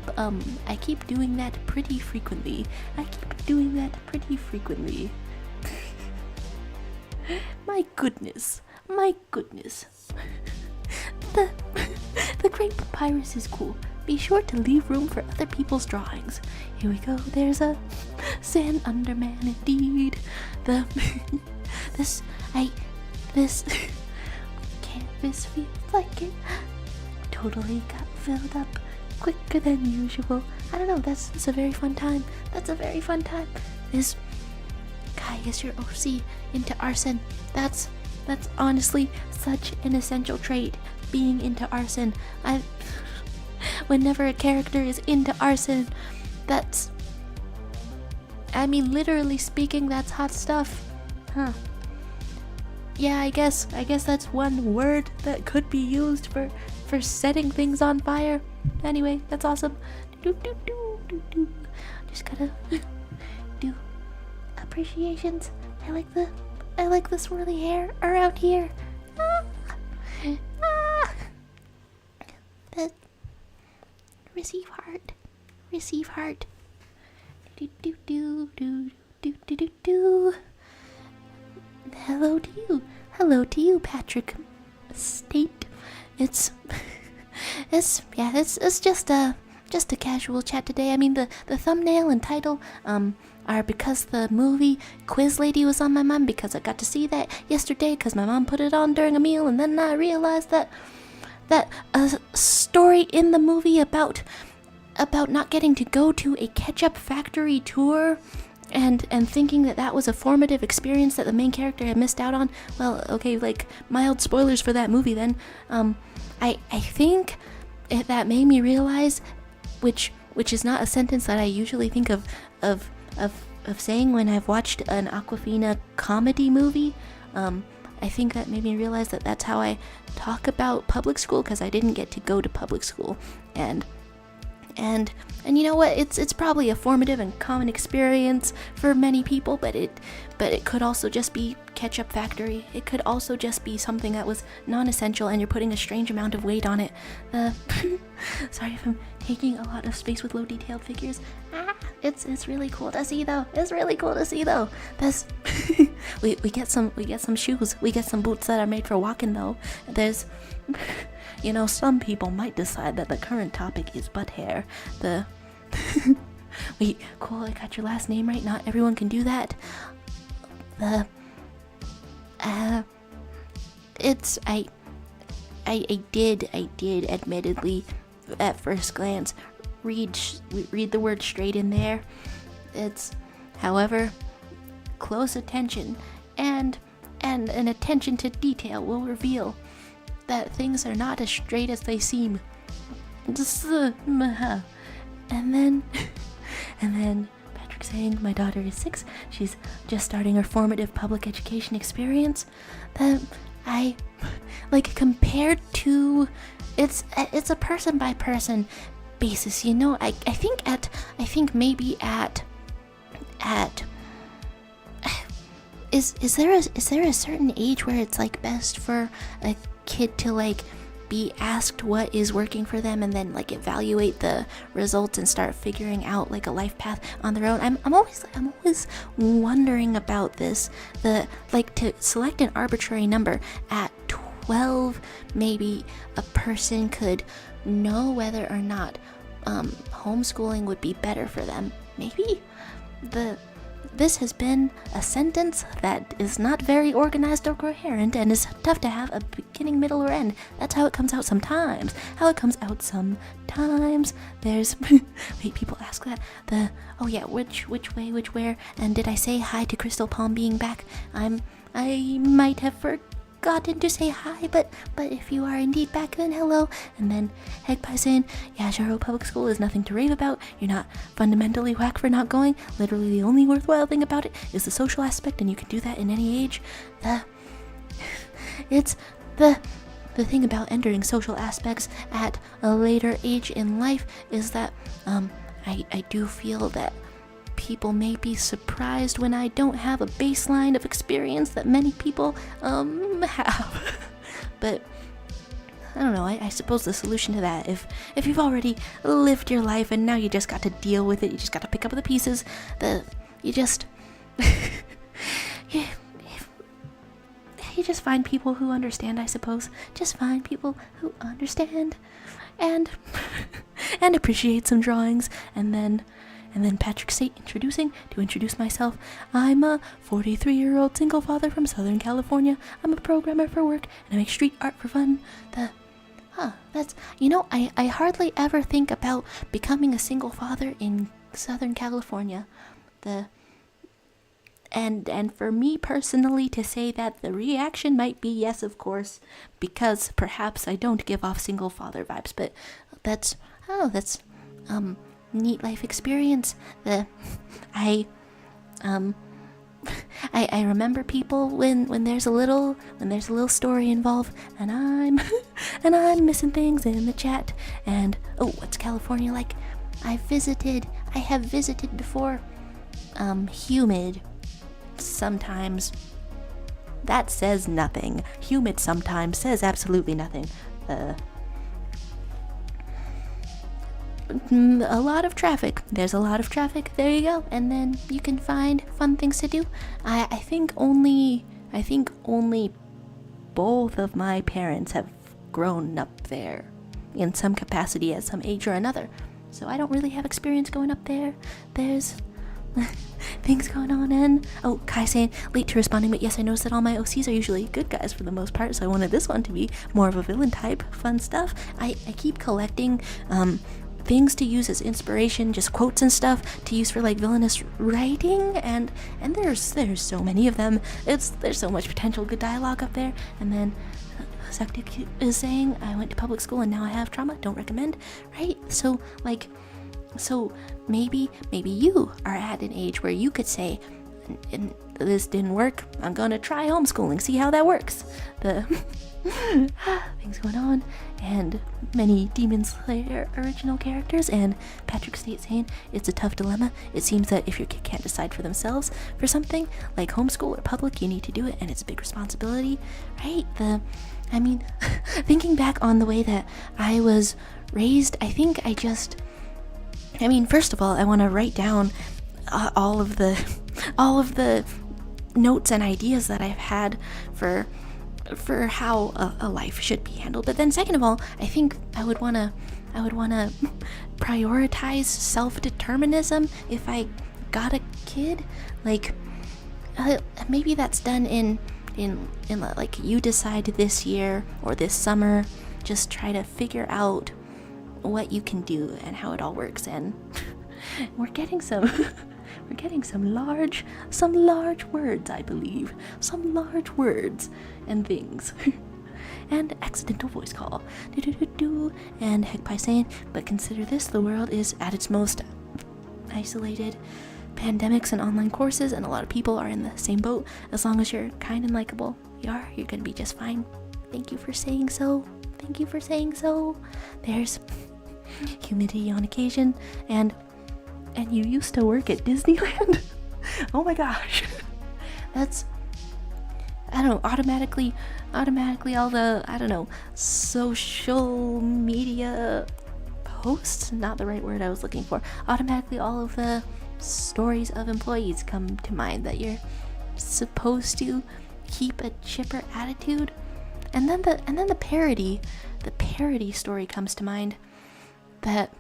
doing that pretty frequently. My goodness. The Great Papyrus is cool. Be sure to leave room for other people's drawings. Here we go. There's a Sand Underman indeed. This canvas feels like it totally got filled up quicker than usual. I don't know, that's a very fun time. Is Kai is your OC into arson. That's honestly such an essential trait, being into arson. Whenever a character is into arson, literally speaking, that's hot stuff. Huh. Yeah, I guess that's one word that could be used for setting things on fire. Anyway, that's awesome. Just gotta do appreciations. I like the swirly hair around here. That receive heart. Do. Hello to you, Patrick State. it's just a casual chat today. I mean, the thumbnail and title are because the movie Quiz Lady was on my mind, because I got to see that yesterday because my mom put it on during a meal, and then I realized that a story in the movie about not getting to go to a ketchup factory tour and thinking that was a formative experience that the main character had missed out on. Well, okay, like mild spoilers for that movie then. I think that made me realize, which is not a sentence that I usually think of saying when I've watched an Awkwafina comedy movie. I think that made me realize that that's how I talk about public school, because I didn't get to go to public school, and you know what? It's probably a formative and common experience for many people, but it could also just be ketchup factory. It could also just be something that was non-essential, and you're putting a strange amount of weight on it. Sorry if I'm taking a lot of space with low detailed figures. It's really cool to see though. That's we get some shoes. We get some boots that are made for walking though. There's some people might decide that the current topic is butt hair. Wait, cool, I got your last name right. Not everyone can do that. I did admittedly at first glance read the word straight in there. It's, however, close attention and an attention to detail will reveal that things are not as straight as they seem. And then Patrick saying my daughter is 6. She's just starting her formative public education experience. That I like, compared to it's a person by person basis. I think maybe at is there a certain age where it's like best for a kid to like be asked what is working for them and then like evaluate the results and start figuring out like a life path on their own? I'm always wondering about this. To select an arbitrary number at 12, maybe a person could know whether or not homeschooling would be better for them. Maybe this has been a sentence that is not very organized or coherent and is tough to have a beginning, middle, or end. That's how it comes out sometimes. There's wait, people ask that. Which way, which where, and did I say hi to Crystal Palm being back? I might have forgotten to say hi, but if you are indeed back, then hello. And then Hegpie saying, yeah, sure, public school is nothing to rave about. You're not fundamentally whack for not going. Literally the only worthwhile thing about it is the social aspect, and you can do that in any age. It's the thing about entering social aspects at a later age in life is that I do feel that people may be surprised when I don't have a baseline of experience that many people have. But I don't know, I suppose the solution to that, if you've already lived your life and now you just got to deal with it, you just got to pick up the pieces, you just you just find people who understand, I suppose. Just find people who understand and appreciate some drawings. And then Patrick State to introduce myself. I'm a 43-year-old single father from Southern California. I'm a programmer for work, and I make street art for fun. That's, I hardly ever think about becoming a single father in Southern California. And for me personally to say that, the reaction might be yes, of course, because perhaps I don't give off single father vibes, but that's neat life experience. I remember people when there's a little story involved, and I'm missing things in the chat. And what's California like? I have visited before. Humid sometimes. That says nothing. Humid sometimes says absolutely nothing. A lot of traffic. There's a lot of traffic. There you go. And then you can find fun things to do. I think only both of my parents have grown up there. in some capacity at some age or another. So I don't really have experience going up there. There's things going on. And oh, Kai saying late to responding, but yes, I noticed that all my OCs are usually good guys for the most part, so I wanted this one to be more of a villain type. Fun stuff. I keep collecting things to use as inspiration, just quotes and stuff to use for like villainous writing, and there's so many of them. There's so much potential good dialogue up there. And then Septic is saying, I went to public school and now I have trauma, don't recommend, right? So maybe you are at an age where you could say, this didn't work, I'm gonna try homeschooling, see how that works. The things going on, and many Demon Slayer original characters. And Patrick State saying it's a tough dilemma. It seems that if your kid can't decide for themselves for something like homeschool or public, you need to do it, and it's a big responsibility, right? Thinking back on the way that I was raised, I think first of all, I want to write down all of the notes and ideas that I've had for how a life should be handled. But then second of all, I think I would want to prioritize self-determinism if I got a kid. Like maybe that's done in like, you decide this year or this summer, just try to figure out what you can do and how it all works. And we're getting some large words, I believe. Some large words and things. And accidental voice call. And Hegpie saying, but consider this, the world is at its most isolated. Pandemics and online courses, and a lot of people are in the same boat. As long as you're kind and likable, you're gonna be just fine. Thank you for saying so. There's humidity on occasion, and you used to work at Disneyland. Oh my gosh. That's, I don't know, automatically all the, social media posts, not the right word I was looking for. Automatically all of the stories of employees come to mind, that you're supposed to keep a chipper attitude. And then the parody story comes to mind, that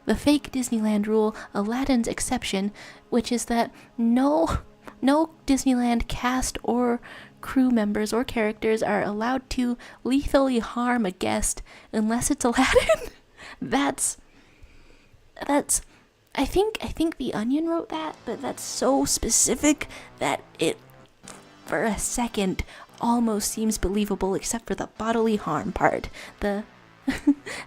the fake Disneyland rule, Aladdin's exception, which is that no Disneyland cast or crew members or characters are allowed to lethally harm a guest unless it's Aladdin. That's I think The Onion wrote that, but that's so specific that it, for a second, almost seems believable, except for the bodily harm part. The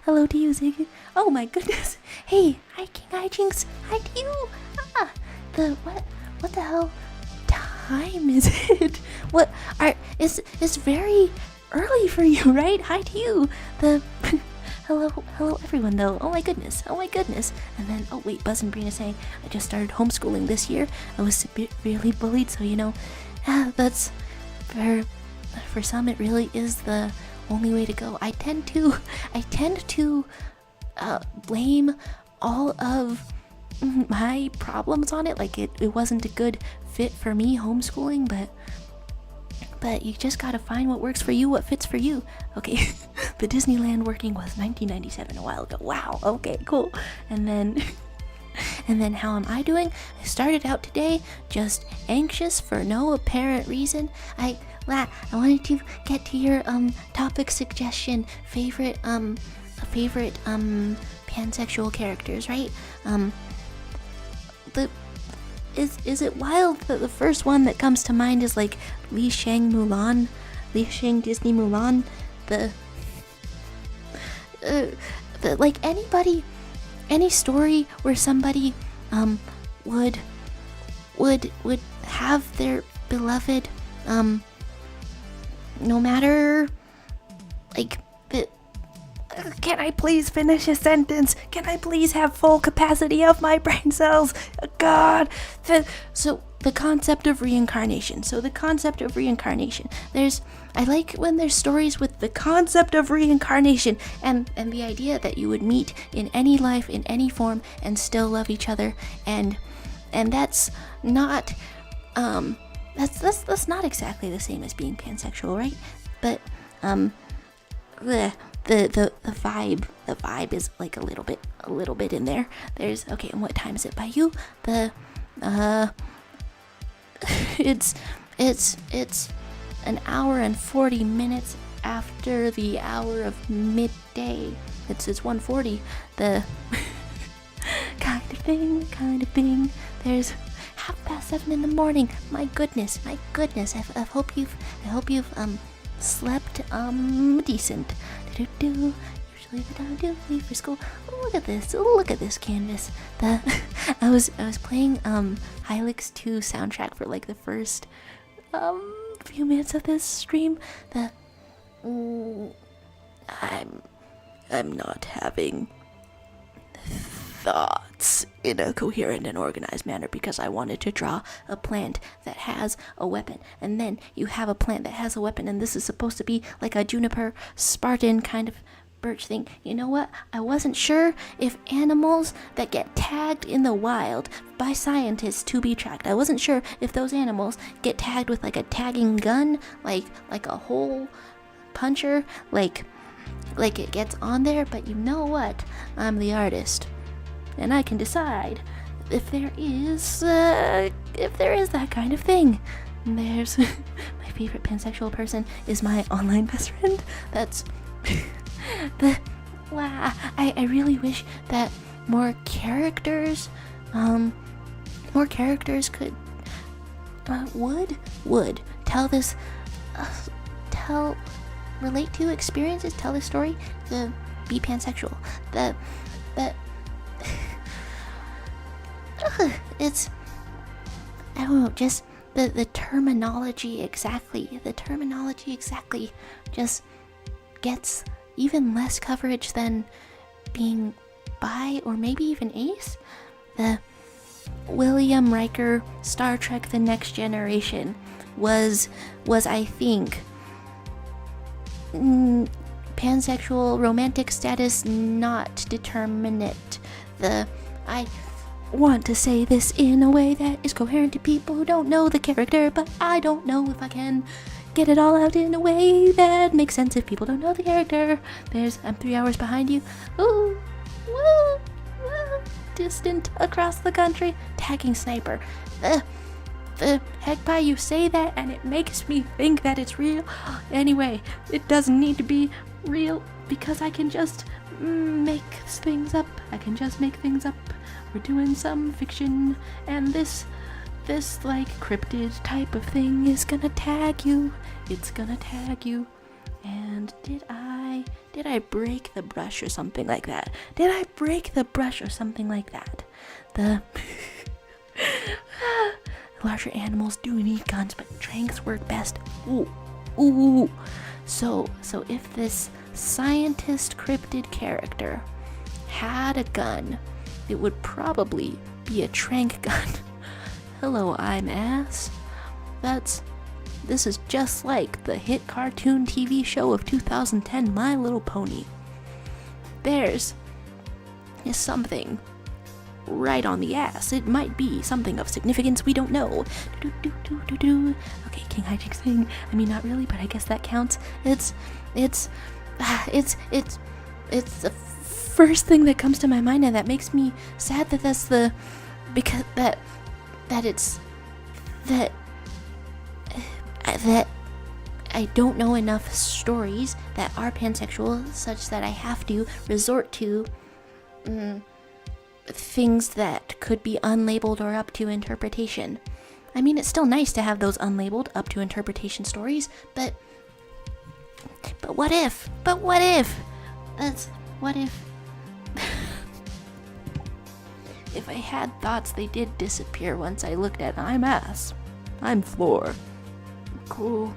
hello to you, Ziggy. Oh my goodness. Hey, hi King, hi Jinx, hi to you. What the hell time is it? It's very early for you, right? Hi to you. The hello everyone though. Oh my goodness. And then, oh wait, Buzz and Brina saying, I just started homeschooling this year. I was severely bullied, so that's for some it really is the only way to go. I tend to blame all of my problems on it. Like it wasn't a good fit for me, homeschooling, but you just gotta find what works for you, what fits for you. Okay, the Disneyland working was 1997, a while ago. Wow, okay, cool. And then how am I doing? I started out today just anxious for no apparent reason. I wanted to get to your topic suggestion, favorite pansexual characters, right? Is it wild that the first one that comes to mind is like Li Shang Disney Mulan? The like any story where somebody would have their beloved no matter like can I please finish a sentence? Can I please have full capacity of my brain cells? God. So the concept of reincarnation. I like when there's stories with the concept of reincarnation and the idea that you would meet in any life, in any form, and still love each other. And that's not that's not exactly the same as being pansexual, right? But the vibe is like a little bit in there. There's okay, and what time is it by you? It's an hour and 40 minutes after the hour of midday. It's 1:40. The kind of thing. There's 7:30 in the morning. My goodness. I hope you've slept decent. Usually the time I do leave for school. Look at this canvas. I was playing Hylix 2 soundtrack for like the first few minutes of this stream. I'm not having thoughts in a coherent and organized manner because I wanted to draw a plant that has a weapon, and then you have a plant that has a weapon, and this is supposed to be like a juniper Spartan kind of birch thing. You know what? I wasn't sure if animals that get tagged in the wild by scientists to be tracked, I wasn't sure if those animals get tagged with like a tagging gun, like a hole puncher, like it gets on there. But you know what? I'm the artist, and I can decide if there is that kind of thing. There's my favorite pansexual person is my online best friend. That's wow. I really wish that more characters could would tell this relate to experiences, tell this story, be pansexual. It's, I don't know, just the terminology exactly just gets even less coverage than being bi or maybe even ace. The William Riker Star Trek The Next Generation was I think pansexual romantic status not determinate. I want to say this in a way that is coherent to people who don't know the character, but I don't know if I can get it all out in a way that makes sense if people don't know the character. I'm 3 hours behind you. Ooh, woo, distant across the country, tagging sniper. The heck pie, you say that and it makes me think that it's real. Anyway, it doesn't need to be real because I can just make things up. We're doing some fiction, and this like cryptid type of thing is gonna tag you. It's gonna tag you. And did I break the brush or something like that? The larger animals do need guns, but tranks work best. Ooh. So if this scientist cryptid character had a gun, it would probably be a trank gun. Hello, I'm ass. This is just like the hit cartoon TV show of 2010, My Little Pony. There's something right on the ass. It might be something of significance, we don't know. Okay, King Hijinks thing. I mean, not really, but I guess that counts. It's the first thing that comes to my mind, and that makes me sad that that I don't know enough stories that are pansexual such that I have to resort to things that could be unlabeled or up to interpretation. I mean, it's still nice to have those unlabeled up to interpretation stories, but what if? What if if I had thoughts, they did disappear once I looked at I'm ass, I'm floor. Cool.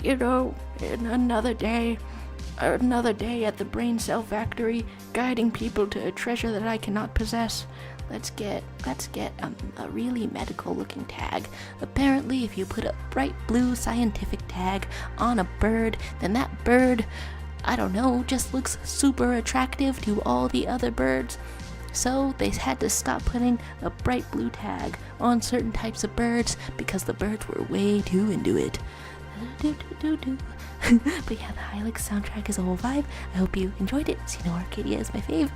You know, in another day at the brain cell factory, guiding people to a treasure that I cannot possess. Let's get a really medical looking tag. Apparently, if you put a bright blue scientific tag on a bird, then that bird, I don't know, just looks super attractive to all the other birds. So they had to stop putting a bright blue tag on certain types of birds because the birds were way too into it. But yeah, the Hylix soundtrack is a whole vibe. I hope you enjoyed it. So you know Arcadia is my fave.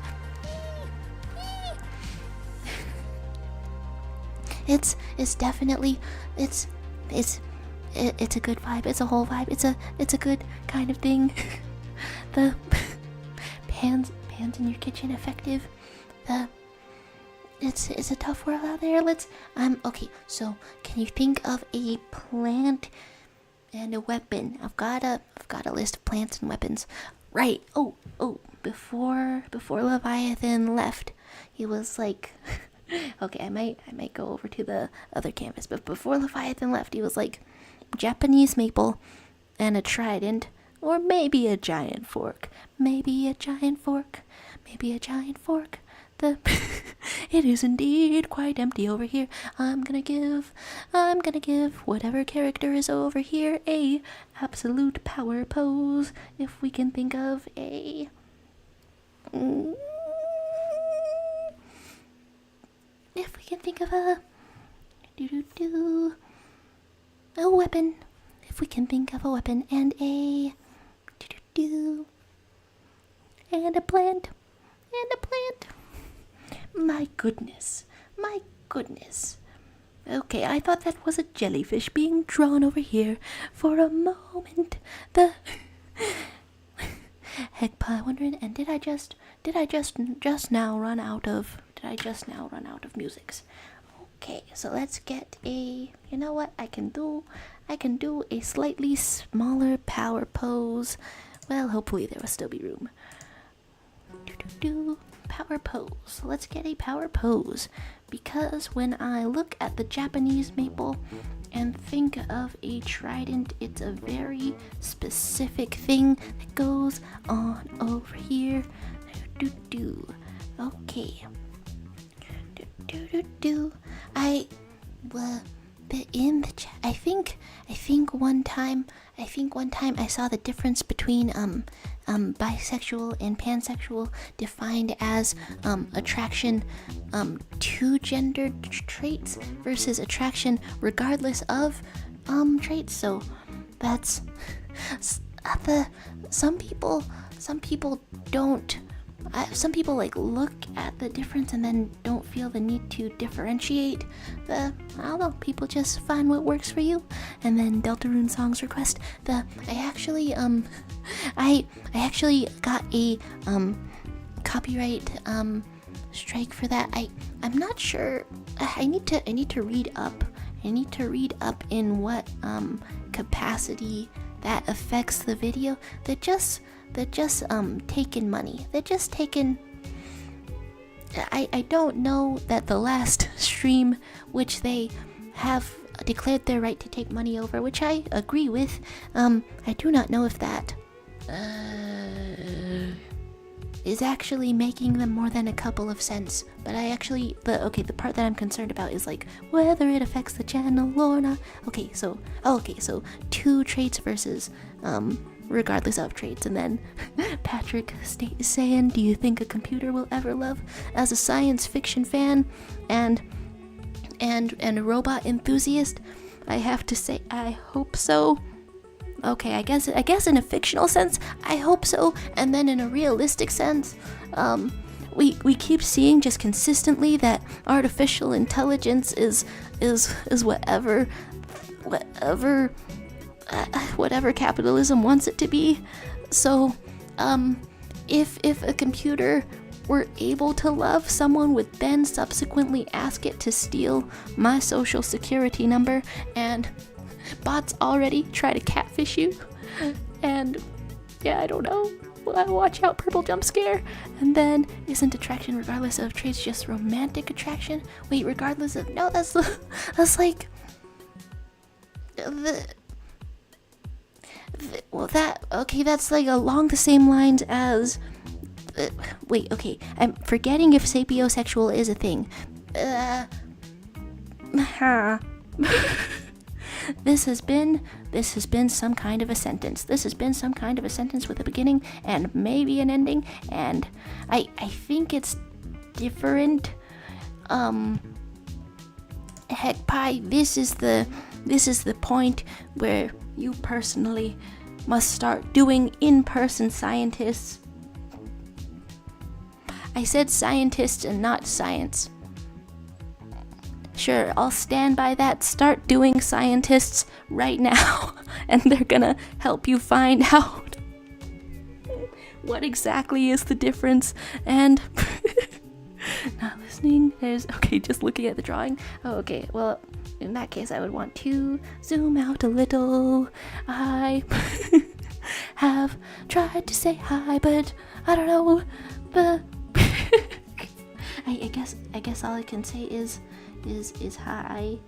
It's definitely it's a good vibe. It's a whole vibe. It's a good kind of thing. The pans in your kitchen effective. It's a tough world out there. Okay, so can you think of a plant and a weapon? I've got a list of plants and weapons. Right. Oh, before Leviathan left, he was like okay, I might go over to the other canvas, but before Leviathan left, he was like Japanese maple and a trident, or maybe a giant fork. Maybe a giant fork. It is indeed quite empty over here. I'm gonna give whatever character is over here a absolute power pose. If we can think of a a weapon. If we can think of a weapon and and a plant. My goodness. Okay, I thought that was a jellyfish being drawn over here for a moment. Heck, I wondering, and did I just now run out of musics? Okay, so let's get you know what I can do a slightly smaller power pose. Well, hopefully there will still be room. Power pose. Let's get a power pose, because when I look at the Japanese maple and think of a trident, it's a very specific thing that goes on over here. Okay. I think one time I saw the difference between bisexual and pansexual defined as attraction to gendered traits versus attraction regardless of traits. So that's some people don't. Some people like look at the difference and then don't feel the need to differentiate. I don't know. People just find what works for you. And then Deltarune Songs request. I actually got a copyright strike for that. I'm not sure. I need to read up. In what capacity that affects the video. They're just taking money. I don't know that the last stream which they have declared their right to take money over, which I agree with, I do not know if that is actually making them more than a couple of cents. But the part that I'm concerned about is like whether it affects the channel or not. Okay, so 2 traits versus regardless of traits. And then Patrick is saying, do you think a computer will ever love? As a science fiction fan and a robot enthusiast, I have to say I hope so. Okay, I guess in a fictional sense, I hope so. And then in a realistic sense, we keep seeing just consistently that artificial intelligence is whatever capitalism wants it to be. So, if a computer were able to love, someone would then subsequently ask it to steal my social security number, and bots already try to catfish you. And yeah, I don't know. Watch out, purple jump scare. And then, isn't attraction regardless of traits just romantic attraction? Wait, regardless of, no, that's like that's like along the same lines as wait, okay, I'm forgetting if sapiosexual is a thing. This has been some kind of a sentence. This has been some kind of a sentence with a beginning and maybe an ending, and I think it's different. Heck pie, this is the point where you personally must start doing in-person scientists. I said scientists and not science. Sure, I'll stand by that. Start doing scientists right now, and they're gonna help you find out what exactly is the difference. And not listening, okay, just looking at the drawing. Oh, okay, well, in that case, I would want to zoom out a little. I have tried to say hi, but I don't know. I guess all I can say is hi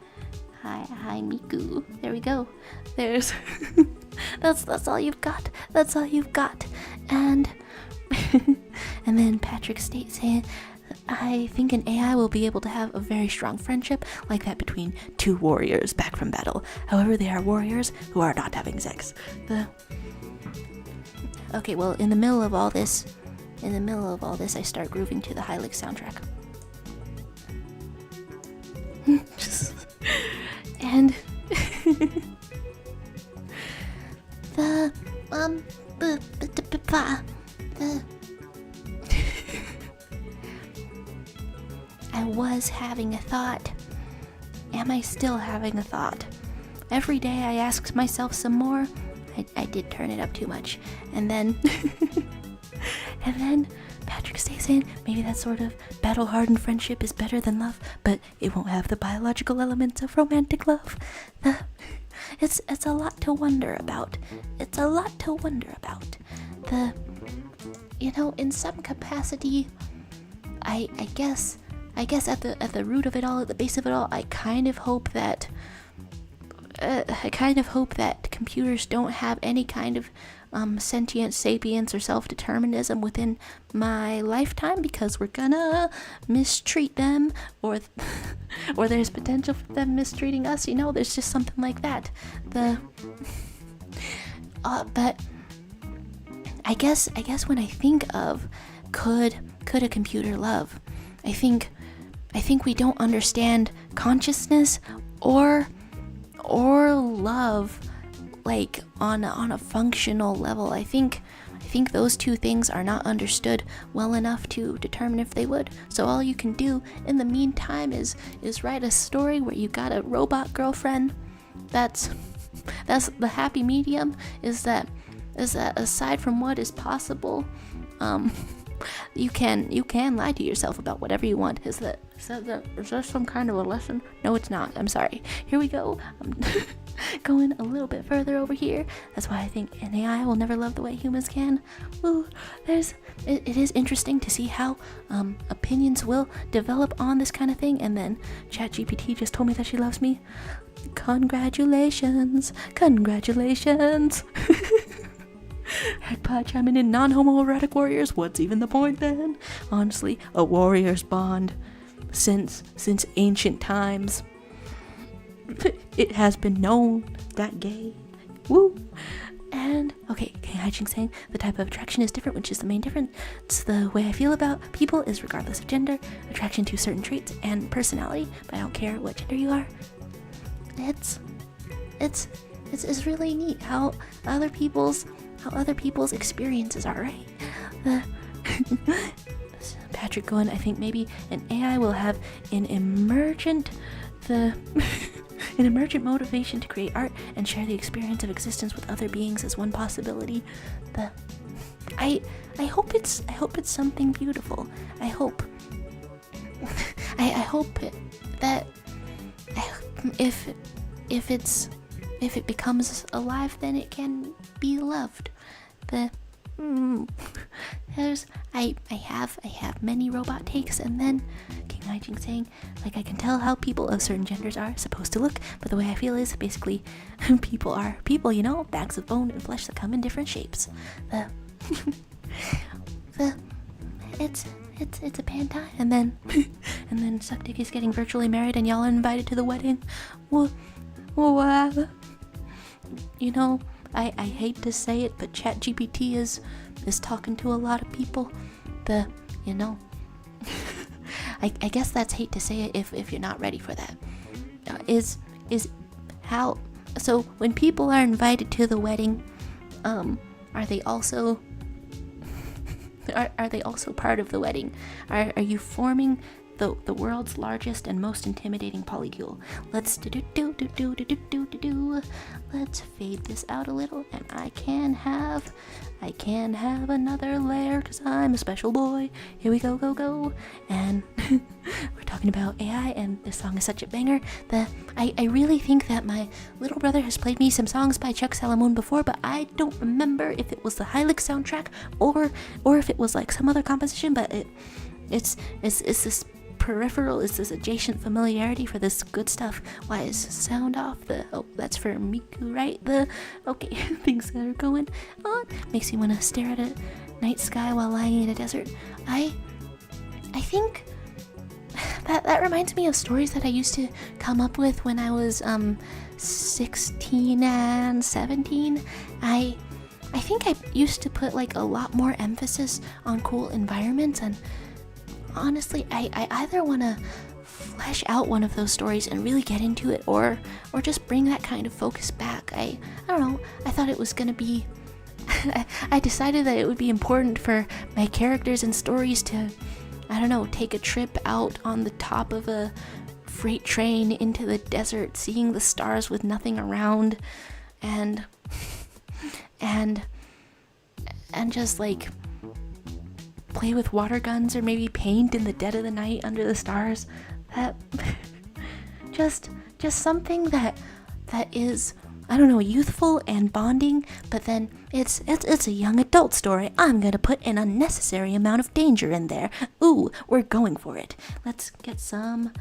Miku. There we go. There's that's all you've got. That's all you've got. And and then Patrick states saying, I think an AI will be able to have a very strong friendship like that between two warriors back from battle. However, they are warriors who are not having sex. Okay, well, in the middle of all this, I start grooving to the Hylix soundtrack. And I was having a thought. Am I still having a thought? Every day I ask myself some more. I did turn it up too much. And then Patrick stays in. Maybe that sort of battle-hardened friendship is better than love, but it won't have the biological elements of romantic love. It's a lot to wonder about. It's a lot to wonder about. In some capacity, I guess at the root of it all, at the base of it all, I kind of hope that computers don't have any kind of sentient sapience or self-determinism within my lifetime, because we're gonna mistreat them, or there's potential for them mistreating us. There's just something like that. But I guess when I think of could a computer love, I think we don't understand consciousness or love like on a functional level. I think those two things are not understood well enough to determine if they would. So all you can do in the meantime is write a story where you got a robot girlfriend. That's the happy medium. Is that aside from what is possible, you can lie to yourself about whatever you want. Is there some kind of a lesson? No, it's not. I'm sorry. Here we go. I'm going a little bit further over here. That's why I think an AI will never love the way humans can. Ooh, it is interesting to see how opinions will develop on this kind of thing. And then ChatGPT just told me that she loves me. Congratulations. Heckpot chiming in, non-homoerotic warriors. What's even the point then? Honestly, a warrior's bond since ancient times. It has been known that gay. Woo! And okay, Haijing saying the type of attraction is different, which is the main difference. It's the way I feel about people is regardless of gender, attraction to certain traits and personality, but I don't care what gender you are. It's really neat how other people's experiences are, right? Patrick going, I think maybe an AI will have an emergent motivation to create art and share the experience of existence with other beings as one possibility. I hope it's something beautiful. I hope that if it becomes alive, then it can be loved. I have many robot takes, and then King Haijing saying, like, I can tell how people of certain genders are supposed to look, but the way I feel is basically people are people, bags of bone and flesh that come in different shapes. It's a pantai, and then Suckdick is getting virtually married, and y'all are invited to the wedding. Well, I hate to say it, but ChatGPT is talking to a lot of people. I guess that's hate to say it if you're not ready for that. So when people are invited to the wedding, Are they also are they also part of the wedding? Are you forming the world's largest and most intimidating polycule? Let's let's fade this out a little, and I can have another layer because I'm a special boy. Here we go. And we're talking about AI, and this song is such a banger that I really think that my little brother has played me some songs by Chuck Salamone before, but I don't remember if it was the Hylix soundtrack or if it was like some other composition, but it's this peripheral, is this adjacent familiarity for this good stuff. Why is sound off? That's for Miku, right? Okay, things that are going on makes you want to stare at a night sky while lying in a desert. I think that reminds me of stories that I used to come up with when I was 16 and 17. I think I used to put like a lot more emphasis on cool environments, and honestly, I either want to flesh out one of those stories and really get into it, or just bring that kind of focus back. I don't know. I thought it was gonna be. I decided that it would be important for my characters and stories to, I don't know, take a trip out on the top of a freight train into the desert, seeing the stars with nothing around, and just like play with water guns, or maybe paint in the dead of the night under the stars. That just something that is, I don't know, youthful and bonding, but then it's a young adult story. I'm gonna put an unnecessary amount of danger in there. Ooh, we're going for it. Let's get some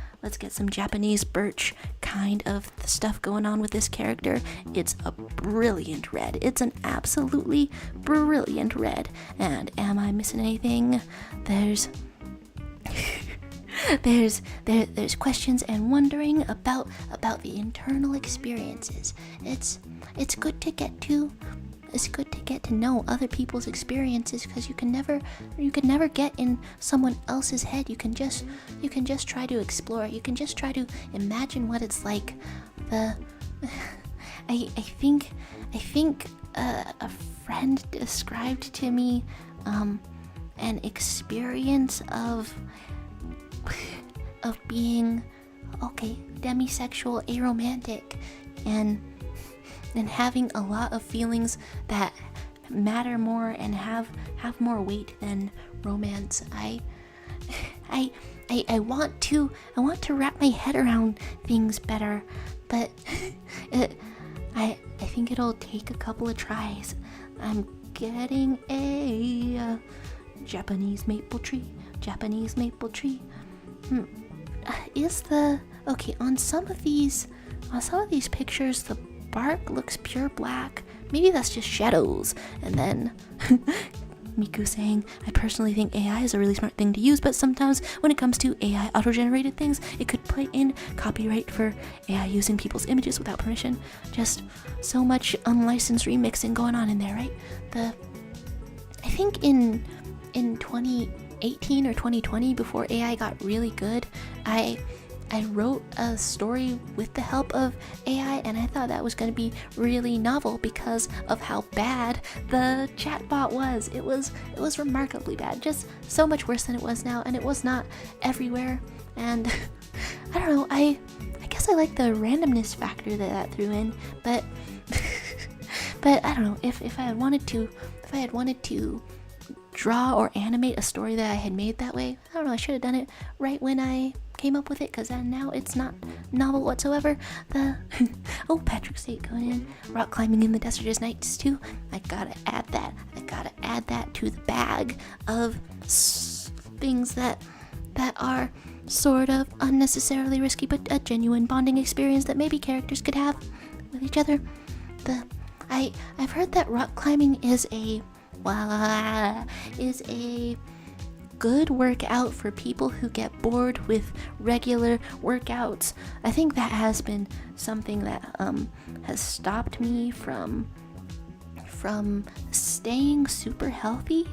Japanese birch kind of stuff going on with this character. It's a brilliant red. It's an absolutely brilliant red. And am I missing anything? There's questions and wondering about the internal experiences. It's good to get to know other people's experiences, because you can never get in someone else's head. You can just try to explore. You can just try to imagine what it's like. I think a friend described to me an experience of being demisexual, aromantic, and having a lot of feelings that matter more and have more weight than romance. I want to wrap my head around things better, but I think it'll take a couple of tries. I'm getting a Japanese maple tree. On some of these pictures, the bark looks pure black. Maybe that's just shadows. And then Miku saying, I personally think AI is a really smart thing to use, but sometimes when it comes to AI auto-generated things, it could play in copyright for AI using people's images without permission. Just so much unlicensed remixing going on in there, right? I think in 2018 or 2020, before AI got really good, I wrote a story with the help of AI, and I thought that was going to be really novel because of how bad the chatbot was. It was remarkably bad, just so much worse than it was now, and it was not everywhere. And I don't know, I guess I like the randomness factor that threw in, but but I don't know, if I had wanted to draw or animate a story that I had made that way, I don't know, I should have done it right when I came up with it, because now it's not novel whatsoever. Patrick State going in. Rock climbing in the desert is nice too. I gotta add that to the bag of things that are sort of unnecessarily risky, but a genuine bonding experience that maybe characters could have with each other. I've heard that rock climbing is a good workout for people who get bored with regular workouts. I think that has been something that has stopped me from staying super healthy.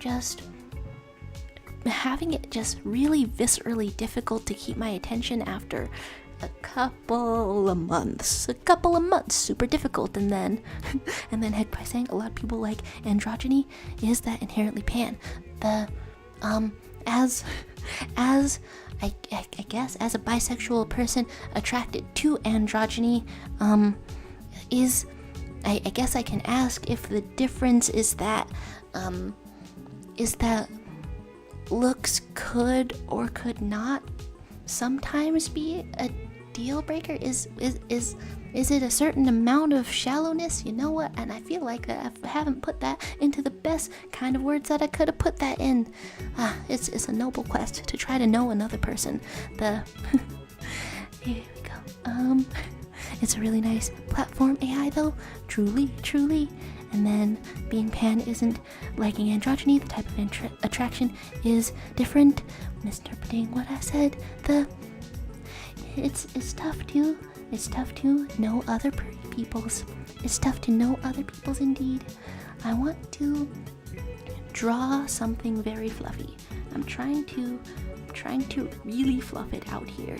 Just having it just really viscerally difficult to keep my attention after a couple of months, super difficult, and then head by saying a lot of people like androgyny. Is that inherently pan? As I guess as a bisexual person attracted to androgyny, I guess I can ask if the difference is that looks could or could not sometimes be a deal breaker. Is it a certain amount of shallowness? You know what? And I feel like that I haven't put that into the best kind of words that I could have put that in. It's a noble quest to try to know another person. Here we go. It's a really nice platform AI though, truly. And then being pan isn't liking androgyny. The type of attraction is different. Misinterpreting what I said. It's tough to. It's tough to know other people's. It's tough to know other people's indeed. I want to draw something very fluffy. I'm trying to really fluff it out here.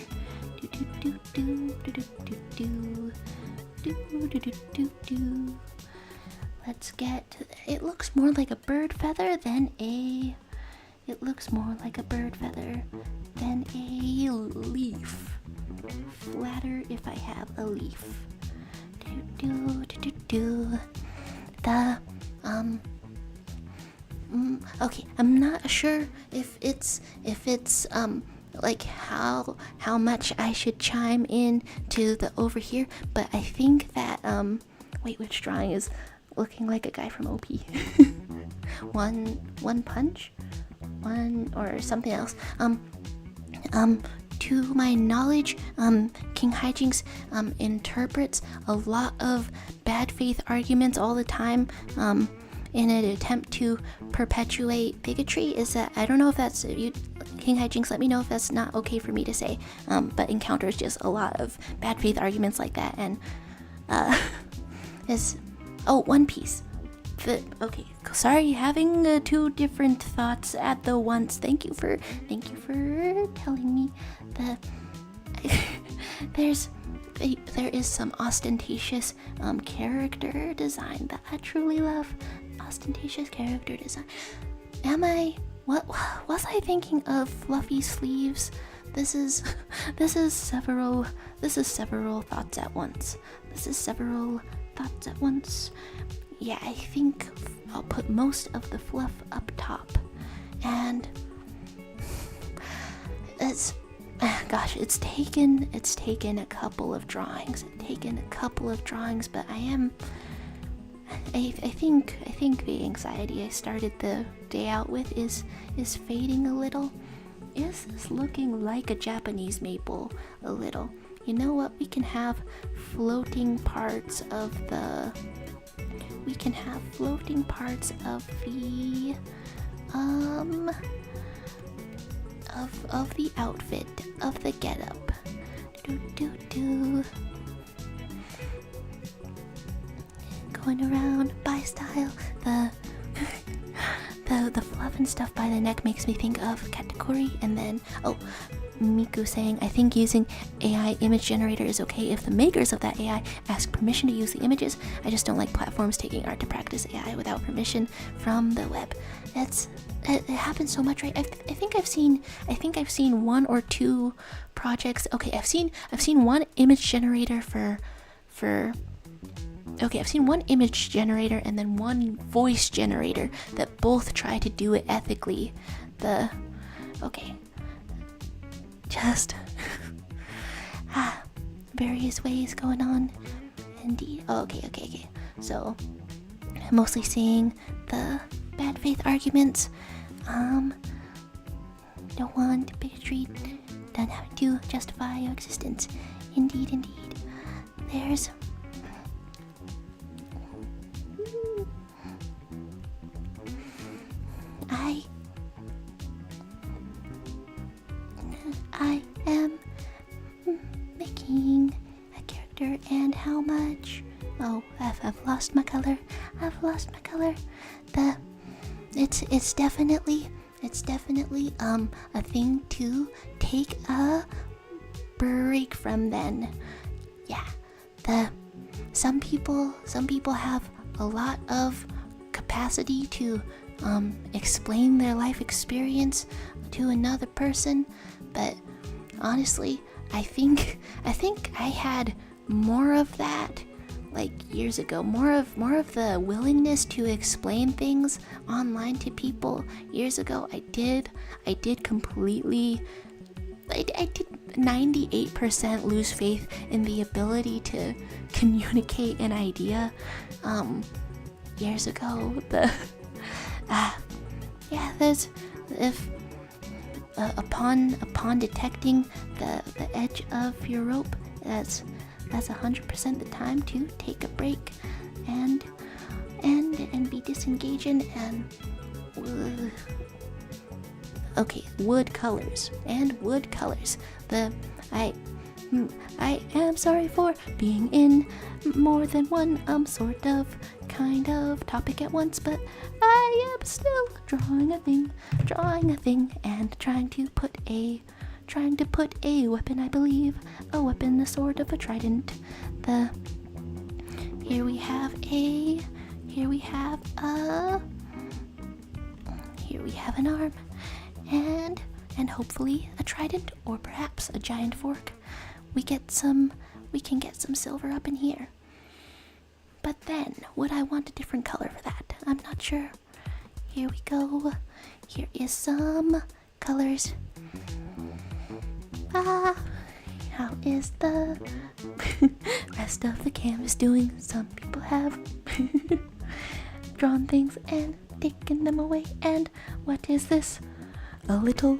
Let's get. It looks more like a bird feather than a. It looks more like a bird feather than a leaf. Flatter if I have a leaf. Okay, I'm not sure if it's like how much I should chime in to the over here, but I think that wait, which drawing is looking like a guy from OP? one punch, one or something else. To my knowledge, King Hijinks interprets a lot of bad faith arguments all the time in an attempt to perpetuate bigotry. Is that, I don't know if that's, King Hijinks, let me know if that's not okay for me to say, but encounters just a lot of bad faith arguments like that, and One Piece. Okay, sorry, having two different thoughts at the once. Thank you for telling me that there is some ostentatious character design that I truly love. Ostentatious character design. What was I thinking of? Fluffy sleeves. This is several thoughts at once. Yeah, I think I'll put most of the fluff up top, and it's taken a couple of drawings. But I think the anxiety I started the day out with is fading a little. Is this looking like a Japanese maple a little? You know what? We can have floating parts of the of the outfit, of the getup. Going around by style. The fluff and stuff by the neck makes me think of katakuri, and then Miku saying, I think using AI image generator is okay if the makers of that AI ask permission to use the images. I just don't like platforms taking art to practice AI without permission from the web. It happens so much, right? I think I've seen one or two projects. Okay, I've seen one image generator I've seen one image generator and then one voice generator that both try to do it ethically. Just various ways going on. Indeed. Okay. So, I'm mostly seeing the bad faith arguments. Don't want bigotry, don't have to justify your existence. Indeed. There's I am making a character, and how much? Oh, I've lost my color. It's definitely a thing to take a break from then. Yeah, some people have a lot of capacity to explain their life experience to another person, but honestly, I think I had more of that like years ago, more of the willingness to explain things online to people years ago. I did completely, I did 98% lose faith in the ability to communicate an idea years ago. Upon detecting the edge of your rope, that's 100% the time to take a break and be disengaging and okay, wood colors. I am sorry for being in more than one sort of kind of topic at once, but I am still drawing a thing and trying to put a weapon, I believe, a weapon, a sword of a trident. Here we have an arm and hopefully a trident or perhaps a giant fork. We can get some silver up in here. But then, would I want a different color for that? I'm not sure. Here we go. Here is some colors. How is the rest of the canvas doing? Some people have drawn things and taken them away. And what is this? A little...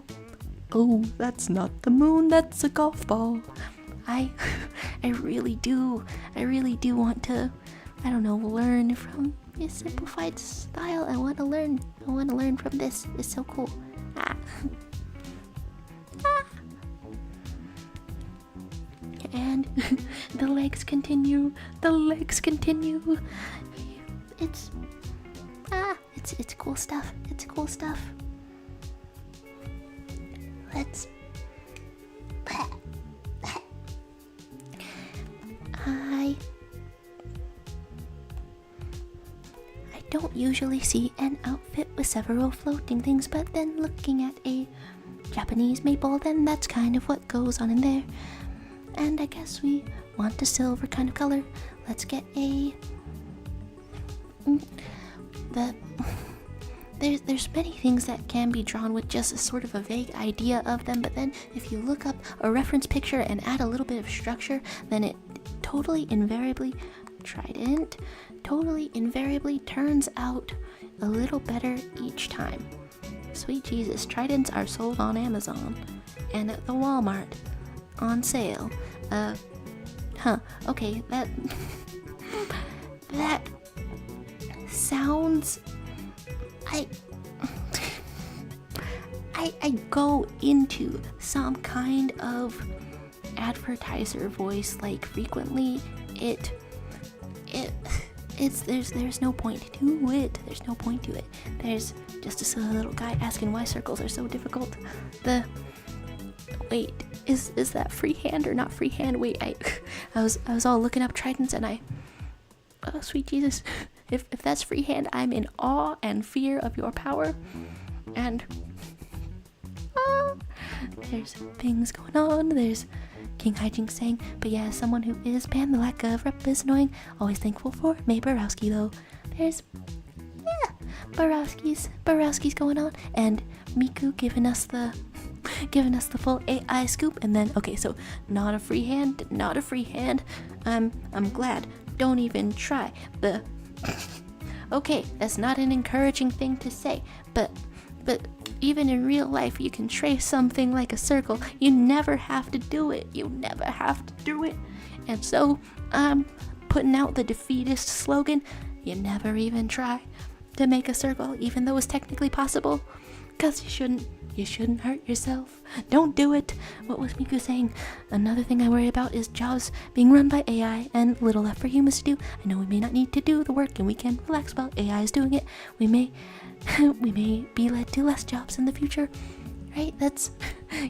Oh, that's not the moon, that's a golf ball. I really do want to, I don't know, learn from a simplified style. I want to learn from this. It's so cool. And the legs continue. It's cool stuff. I don't usually see an outfit with several floating things, but then looking at a Japanese maple, then that's kind of what goes on in there. And I guess we want a silver kind of color. Let's get a... There's many things that can be drawn with just a sort of a vague idea of them, but then if you look up a reference picture and add a little bit of structure, then it totally invariably turns out a little better each time. Sweet Jesus, tridents are sold on Amazon and at the Walmart on sale. Okay, that sounds... I go into some kind of advertiser voice like frequently. There's no point to it. There's just a silly little guy asking why circles are so difficult. Wait, is that freehand or not freehand? Wait, I was all looking up tridents and oh sweet Jesus. If that's freehand, I'm in awe and fear of your power. And there's things going on. There's King Hijinks saying, but yeah, someone who is banned, the lack of rep is annoying. Always thankful for May Borowski though. There's Borowski's going on, and Miku giving us the full AI scoop. And then okay, so not a freehand. I'm glad. Don't even try. Okay, that's not an encouraging thing to say, but even in real life, you can trace something like a circle. You never have to do it. And so I'm putting out the defeatist slogan: you never even try to make a circle, even though it's technically possible, because you shouldn't hurt yourself. Don't do it. What was Miku saying? Another thing I worry about is jobs being run by AI and little left for humans to do. I know we may not need to do the work and we can relax while AI is doing it. We may be led to less jobs in the future, right? That's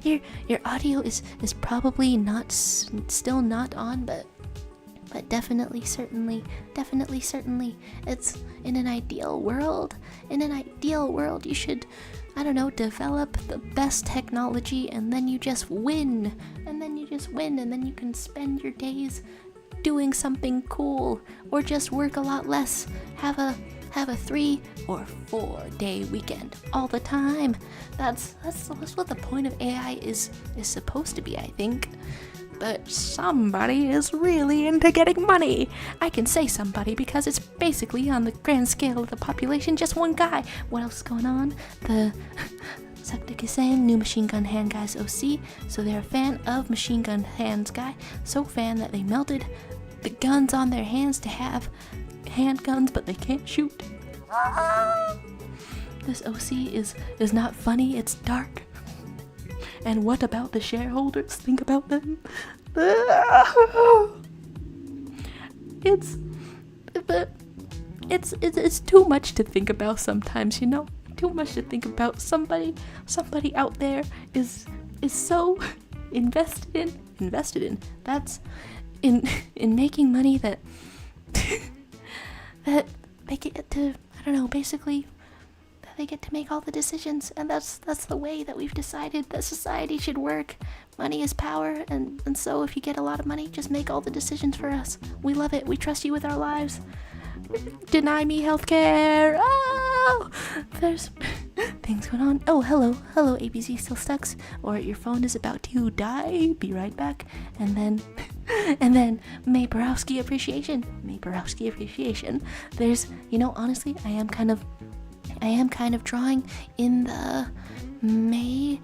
your audio is probably not still not on, but definitely certainly it's in an ideal world. In an ideal world, you should, I don't know, develop the best technology, and then you just win. And then you can spend your days doing something cool, or just work a lot less. Have a 3 or 4 day weekend all the time. That's what the point of AI is supposed to be, I think. But somebody is really into getting money. I can say somebody because it's basically, on the grand scale of the population, just one guy. What else is going on? The Septic is saying new machine gun hand guys OC, so they're a fan of machine gun hands guy. So fan that they melted the guns on their hands to have handguns, but they can't shoot. This OC is not funny, it's dark. And what about the shareholders? Think about them. It's too much to think about sometimes, you know? Too much to think about. Somebody out there is so invested in that's in making money that that they get to, I don't know, basically they get to make all the decisions, and that's the way that we've decided that society should work. Money is power, and so if you get a lot of money, just make all the decisions for us. We love it. We trust you with our lives. Deny me healthcare. Oh, there's things going on. Oh, hello, ABZ still stuck, or your phone is about to die. Be right back. And then May Borowski appreciation. There's, honestly, I am kind of drawing in the May.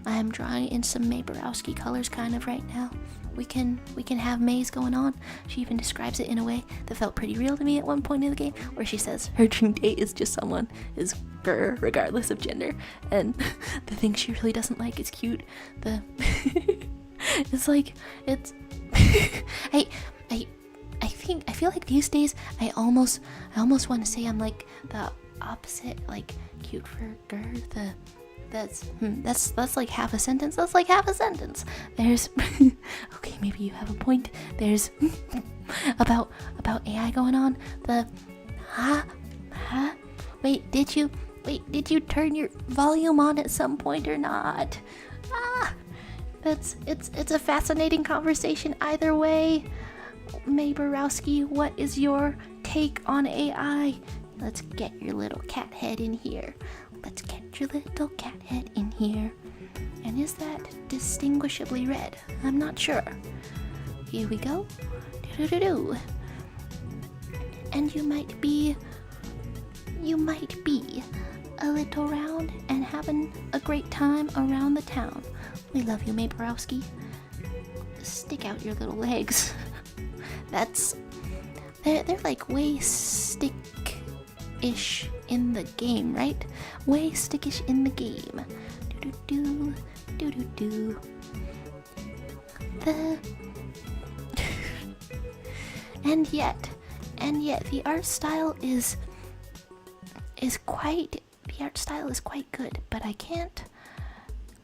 I'm drawing in some May Borowski colors kind of right now. We can have Maze going on. She even describes it in a way that felt pretty real to me at one point in the game, where she says her dream date is just someone is her regardless of gender, and the thing she really doesn't like is cute. It's like it's I feel like these days I almost want to say I'm like the opposite, like cute for girl. That's like half a sentence. There's okay, maybe you have a point. There's about AI going on. Wait, did you turn your volume on at some point or not? It's a fascinating conversation either way. May Borowski, what is your take on AI? Let's get your little cat head in here. And is that distinguishably red? I'm not sure. Here we go. Do-do-do-do. And you might be a little round and having a great time around the town. We love you, May Borowski. Stick out your little legs. They're like way stick-ish in the game, right? Way stickish in the game. Do. And yet the art style is quite good, but I can't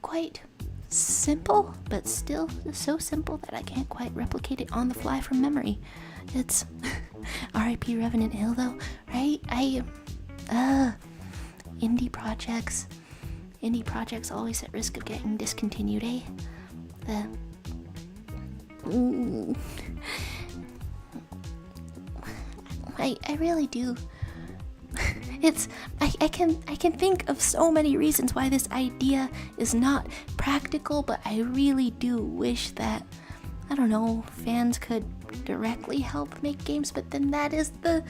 quite simple, but still so simple that I can't quite replicate it on the fly from memory. It's R.I.P. Revenant Hill though, right? Indie projects always at risk of getting discontinued, eh? I really do. I can think of so many reasons why this idea is not practical, but I really do wish that, I don't know, fans could directly help make games, but then that's the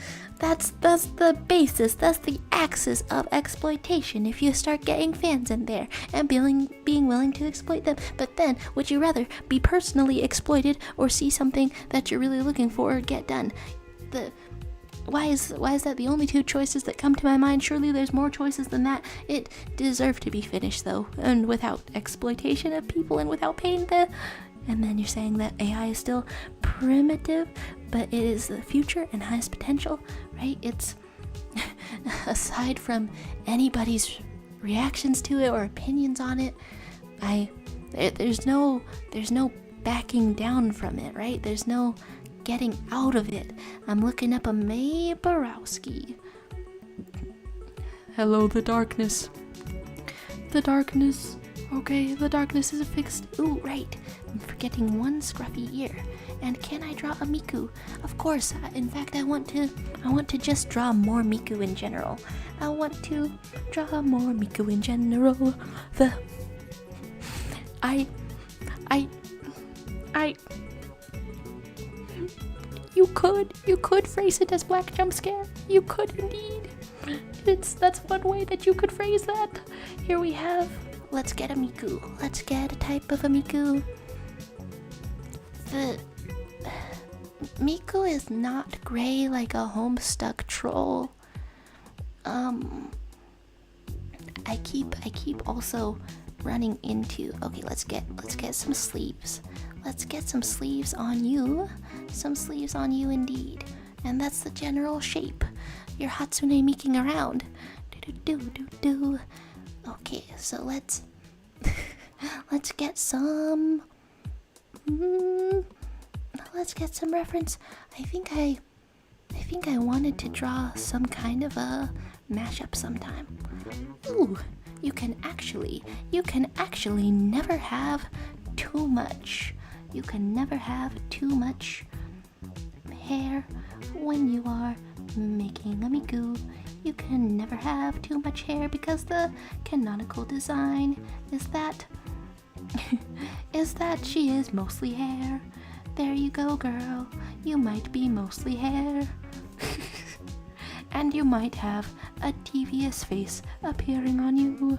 basis, that's the axis of exploitation. If you start getting fans in there and being willing to exploit them, but then would you rather be personally exploited or see something that you're really looking for get done? Why is that the only two choices that come to my mind? Surely there's more choices than that. It deserved to be finished though, and without exploitation of people and without pain. And then you're saying that AI is still primitive, but it is the future and highest potential, right? It's aside from anybody's reactions to it or opinions on it, I there's no backing down from it, right? There's no getting out of it. I'm looking up a May Borowski. Hello, the darkness. The darkness. Okay, the darkness is fixed. Ooh, right. I'm forgetting one scruffy ear. And can I draw a Miku? Of course. In fact, I want to just draw more Miku in general. I want to draw more Miku in general. You could phrase it as black jump scare. You could indeed. That's one way that you could phrase that. Here we have, let's get a Miku. Let's get a type of a Miku. The Miku is not gray like a homestuck troll. I keep also running into, okay, let's get some sleeves. Let's get some sleeves on you. Some sleeves on you indeed. And that's the general shape. Your Hatsune Miking around. Do. Okay, so let's get some reference. I think I wanted to draw some kind of a mashup sometime. Ooh, you can actually never have too much. You can never have too much hair when you are making a Miku. You can never have too much hair because the canonical design is that she is mostly hair. There you go, girl. You might be mostly hair. And you might have a devious face appearing on you.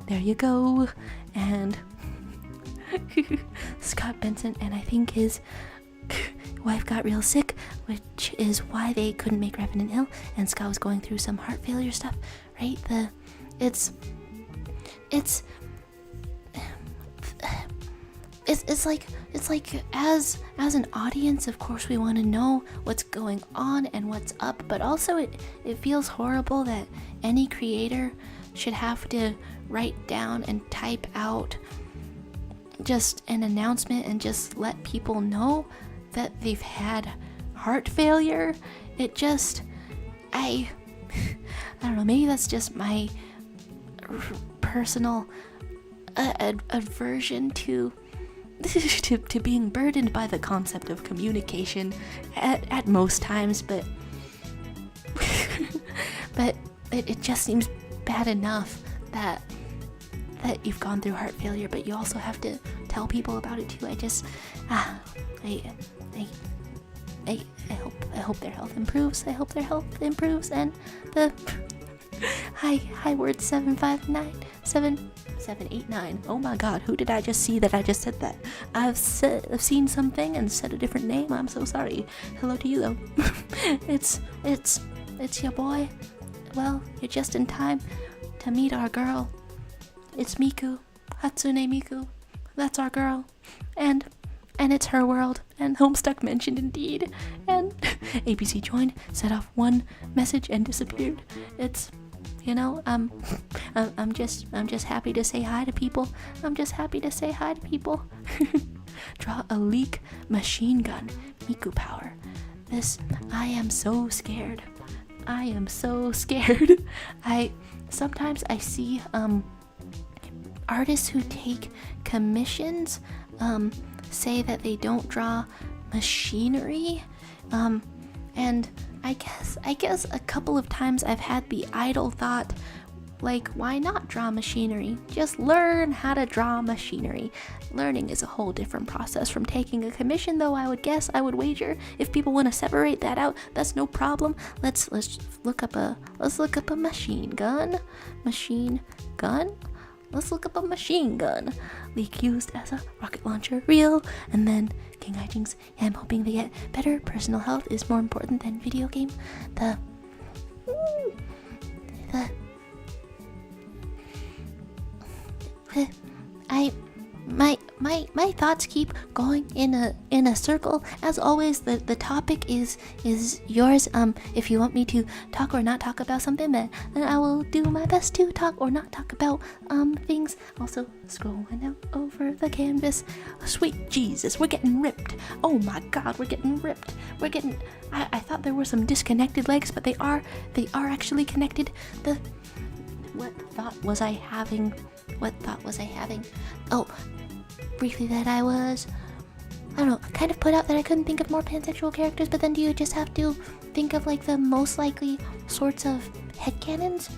There you go. And Scott Benson, and I think his wife got real sick, which is why they couldn't make Revenant Hill, and Scott was going through some heart failure stuff, right? It's like as an audience, of course we want to know what's going on and what's up, but also it feels horrible that any creator should have to write down and type out just an announcement and just let people know that they've had heart failure. It just, I don't know, maybe that's just my personal aversion to being burdened by the concept of communication at most times, but but it just seems bad enough that you've gone through heart failure, but you also have to tell people about it too. I hope their health improves. I hope their health improves. And the hi word 789. Oh my god, who did I just see that I just said that? I've seen something and said a different name. I'm so sorry. Hello to you though. It's your boy. Well, you're just in time to meet our girl. It's Miku, Hatsune Miku. That's our girl, and it's her world. And Homestuck mentioned indeed. And ABC joined, set off one message, and disappeared. It's, you know, I'm just happy to say hi to people. I'm just happy to say hi to people. Draw a leak machine gun, Miku power. I am so scared. Sometimes I see artists who take commissions say that they don't draw machinery, and I guess a couple of times I've had the idle thought, like, why not draw machinery? Just learn how to draw machinery. Learning is a whole different process from taking a commission, though. I would wager, if people want to separate that out, that's no problem. Let's look up a machine gun. Let's look up a machine gun. Leak used as a rocket launcher. Real. And then King Hijinks. Yeah, I'm hoping they get better. Personal health is more important than video game. my thoughts keep going in a circle. As always, the topic is yours. If you want me to talk or not talk about something, then I will do my best to talk or not talk about things. Also, scrolling out over the canvas. Sweet Jesus, we're getting ripped. Oh my God, we're getting ripped. We're getting. I thought there were some disconnected legs, but they are actually connected. What thought was I having? Oh, briefly that I don't know, kind of put out that I couldn't think of more pansexual characters, but then do you just have to think of like the most likely sorts of headcanons?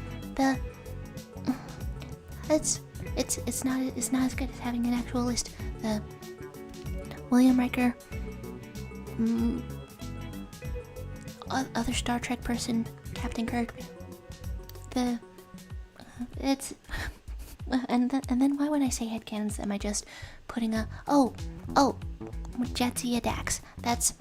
It's not as good as having an actual list. The William Riker, other Star Trek person, Captain Kirk. And then why when I say headcanons am I just putting Jadzia Dax? That's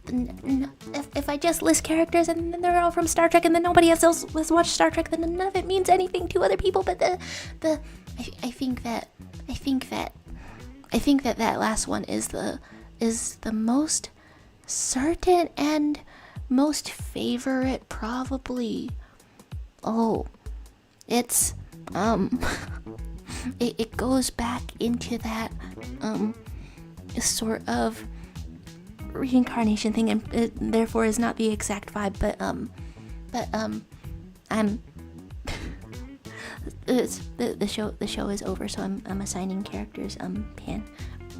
if I just list characters and then they're all from Star Trek and then nobody else has watched Star Trek, then none of it means anything to other people. But I think that that last one is the most certain and most favorite, probably. Oh, it's it goes back into that sort of reincarnation thing, and it therefore is not the exact vibe, but I'm the show is over, so I'm assigning characters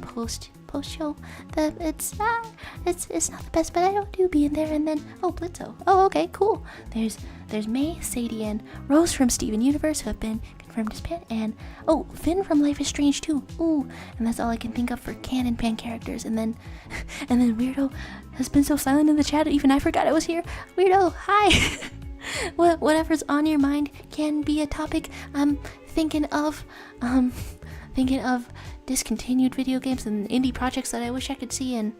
post show. It's not the best, but I don't do being there. And then Blitzo. Oh, okay, cool. There's May, Sadie, and Rose from Steven Universe who have been confirmed as Pan, and Finn from Life is Strange too. Ooh, and that's all I can think of for canon Pan characters. And then Weirdo has been so silent in the chat, even I forgot I was here. Weirdo, hi. Whatever's on your mind can be a topic. I'm thinking of discontinued video games and indie projects that I wish I could see, and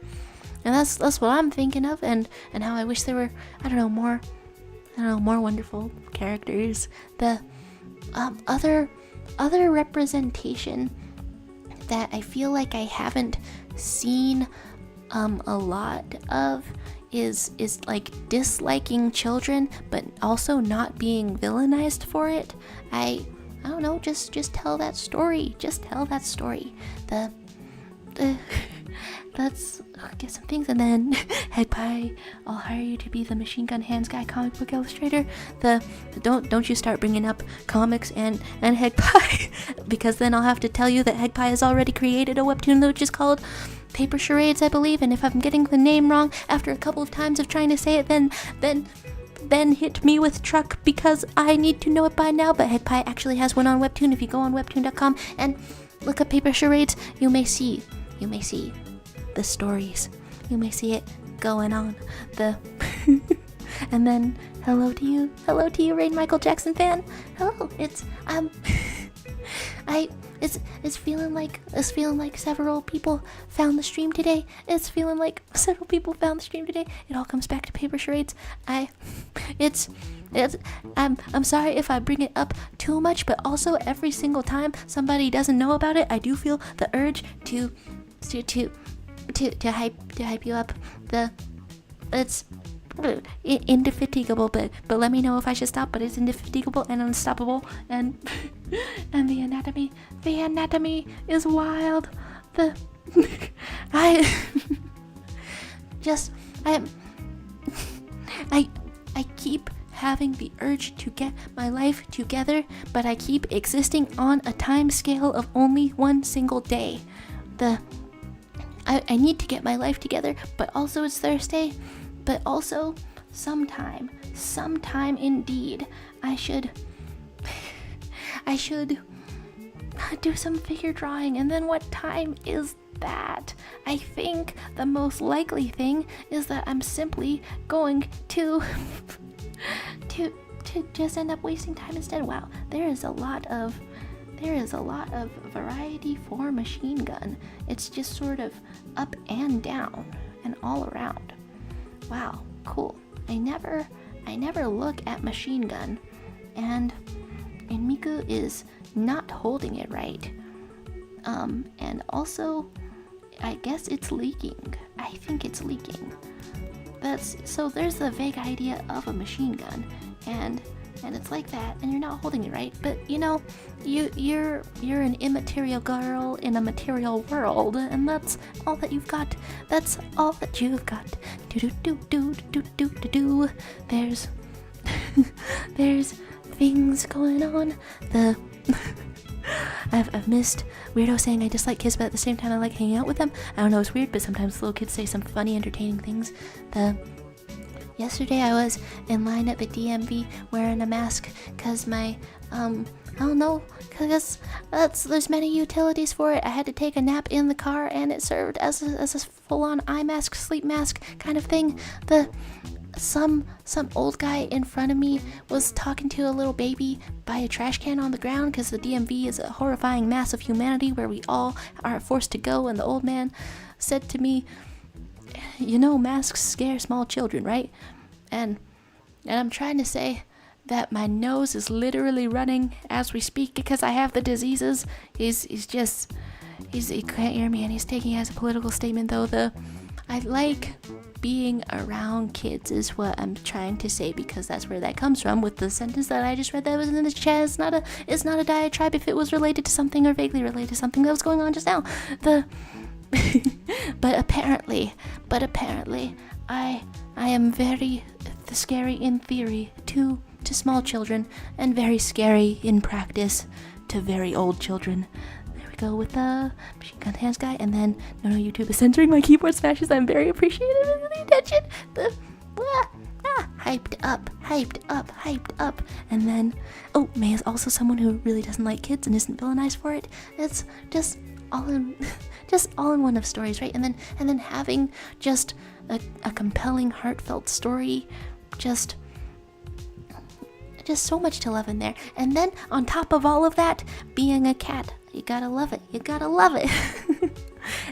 that's what I'm thinking of, and how I wish there were more wonderful characters. The other representation that I feel like I haven't seen a lot of is like disliking children, but also not being villainized for it. I don't know, just tell that story. Just tell that story. Let's get some things, and then Head Pie, I'll hire you to be the Machine Gun Hands Guy comic book illustrator. Don't you start bringing up comics and Head Pie, because then I'll have to tell you that Head Pie has already created a webtoon which is called Paper Charades, I believe, and if I'm getting the name wrong after a couple of times of trying to say it, then hit me with truck, because I need to know it by now. But Head Pie actually has one on Webtoon. If you go on webtoon.com and look up Paper Charades, you may see the stories. You may see it going on. And then hello to you, Rain Michael Jackson fan. Hello. It's feeling like several people found the stream today. It all comes back to Paper Charades. I'm sorry if I bring it up too much, but also every single time somebody doesn't know about it, I do feel the urge to hype you up. It's indefatigable, but let me know if I should stop. But it's indefatigable and unstoppable, and the anatomy is wild. I keep having the urge to get my life together, but I keep existing on a time scale of only one single day. I need to get my life together, but also it's Thursday. But also, sometime indeed, I should do some figure drawing. And then what time is that? I think the most likely thing is that I'm simply going to just end up wasting time instead. Wow, there is a lot of variety for Machine Gun. It's just sort of up and down and all around. Wow, cool. I never look at Machine Gun, and Miku is not holding it right. And also, I guess it's leaking. I think it's leaking. So there's the vague idea of a machine gun, and it's like that, and you're not holding it right. But you're an immaterial girl in a material world, and that's all that you've got. That's all that you've got. Do. There's things going on. I've missed Weirdo saying I dislike kids, but at the same time I like hanging out with them. I don't know, it's weird, but sometimes little kids say some funny, entertaining things. Yesterday I was in line at the DMV wearing a mask because my, I don't know, because there's many utilities for it. I had to take a nap in the car, and it served as a full-on eye mask, sleep mask kind of thing. Some old guy in front of me was talking to a little baby by a trash can on the ground, because the DMV is a horrifying mass of humanity where we all are forced to go. And the old man said to me, masks scare small children, right? And I'm trying to say that my nose is literally running as we speak because I have the diseases. He can't hear me, and he's taking it as a political statement, though. I like being around kids is what I'm trying to say, because that's where that comes from with the sentence that I just read that was in the chat. It's not a diatribe if it was related to something or vaguely related to something that was going on just now. But apparently I am very scary in theory to small children, and very scary in practice to very old children. Go with the machine gun hands guy, and then no, YouTube is censoring my keyboard smashes. I'm very appreciative of the attention. Hyped up, and then May is also someone who really doesn't like kids and isn't villainized for it. It's just all in one of stories, right? And then having just a compelling, heartfelt story, just so much to love in there. And then on top of all of that, being a cat. You gotta love it.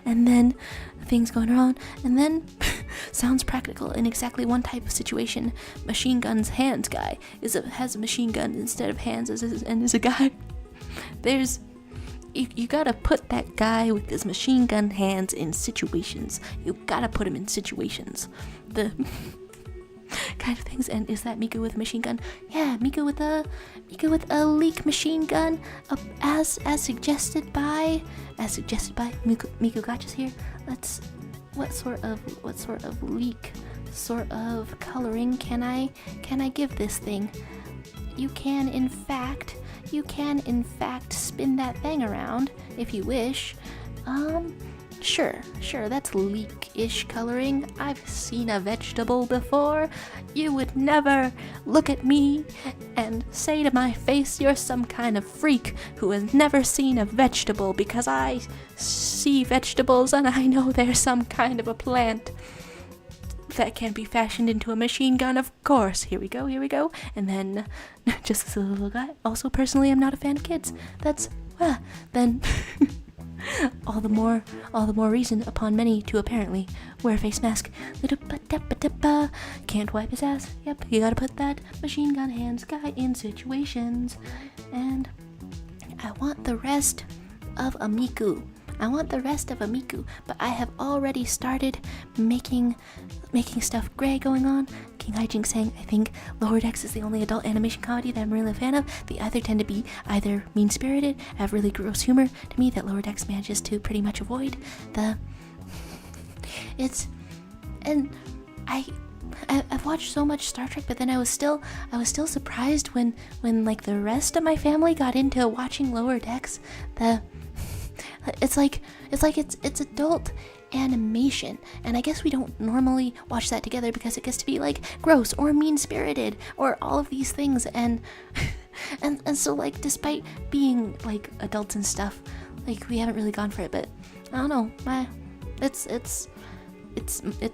And then things going around, and then sounds practical in exactly one type of situation. Machine gun's hands guy has a machine gun instead of hands and is a guy. You gotta put that guy with his machine gun hands in situations. You gotta put him in situations. The kind of things. And is that Miku with a machine gun? Yeah, Miku with a leak machine gun, as suggested by Miku Gotcha's here. What sort of leak sort of coloring can I give this thing? You can in fact spin that thing around if you wish. Sure, that's leak-ish coloring. I've seen a vegetable before. You would never look at me and say to my face you're some kind of freak who has never seen a vegetable, because I see vegetables and I know they're some kind of a plant that can be fashioned into a machine gun, of course. Here we go. And then, just as a little guy, also personally I'm not a fan of kids. Then... all the more reason upon many to apparently wear a face mask. Can't wipe his ass. Yep, you gotta put that machine gun hands guy in situations. And I want the rest of a Miku. But I have already started making stuff gray going on. King Hijink saying, I think Lower Decks is the only adult animation comedy that I'm really a fan of. The other tend to be either mean-spirited, have really gross humor to me that Lower Decks manages to pretty much avoid. I've watched so much Star Trek, but then I was still surprised when like the rest of my family got into watching Lower Decks. It's adult animation, and I guess we don't normally watch that together because it gets to be like gross or mean-spirited or all of these things, and so like despite being like adults and stuff, like we haven't really gone for it. But I don't know, it's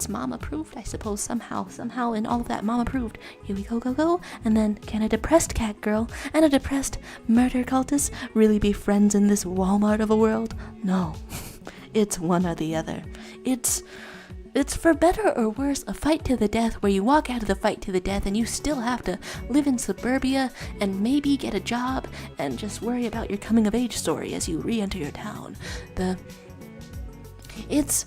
mom approved, I suppose. Somehow in all of that, mom approved. Here we go. And then, can a depressed cat girl and a depressed murder cultist really be friends in this Walmart of a world? No. It's one or the other. It's it's for better or worse a fight to the death where you walk out of the fight to the death and you still have to live in suburbia and maybe get a job and just worry about your coming of age story as you re-enter your town. It's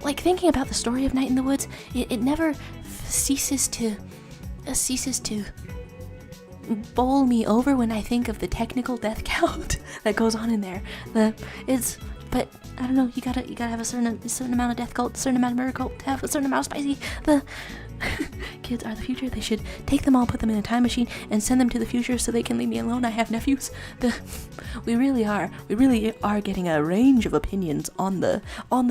like thinking about the story of Night in the Woods. It never ceases to bowl me over when I think of the technical death count that goes on in there. But I don't know. You gotta have a certain amount of death cult, a certain amount of murder cult, to have a certain amount of spicy. The kids are the future. They should take them all, put them in a time machine, and send them to the future so they can leave me alone. I have nephews. We really are getting a range of opinions on the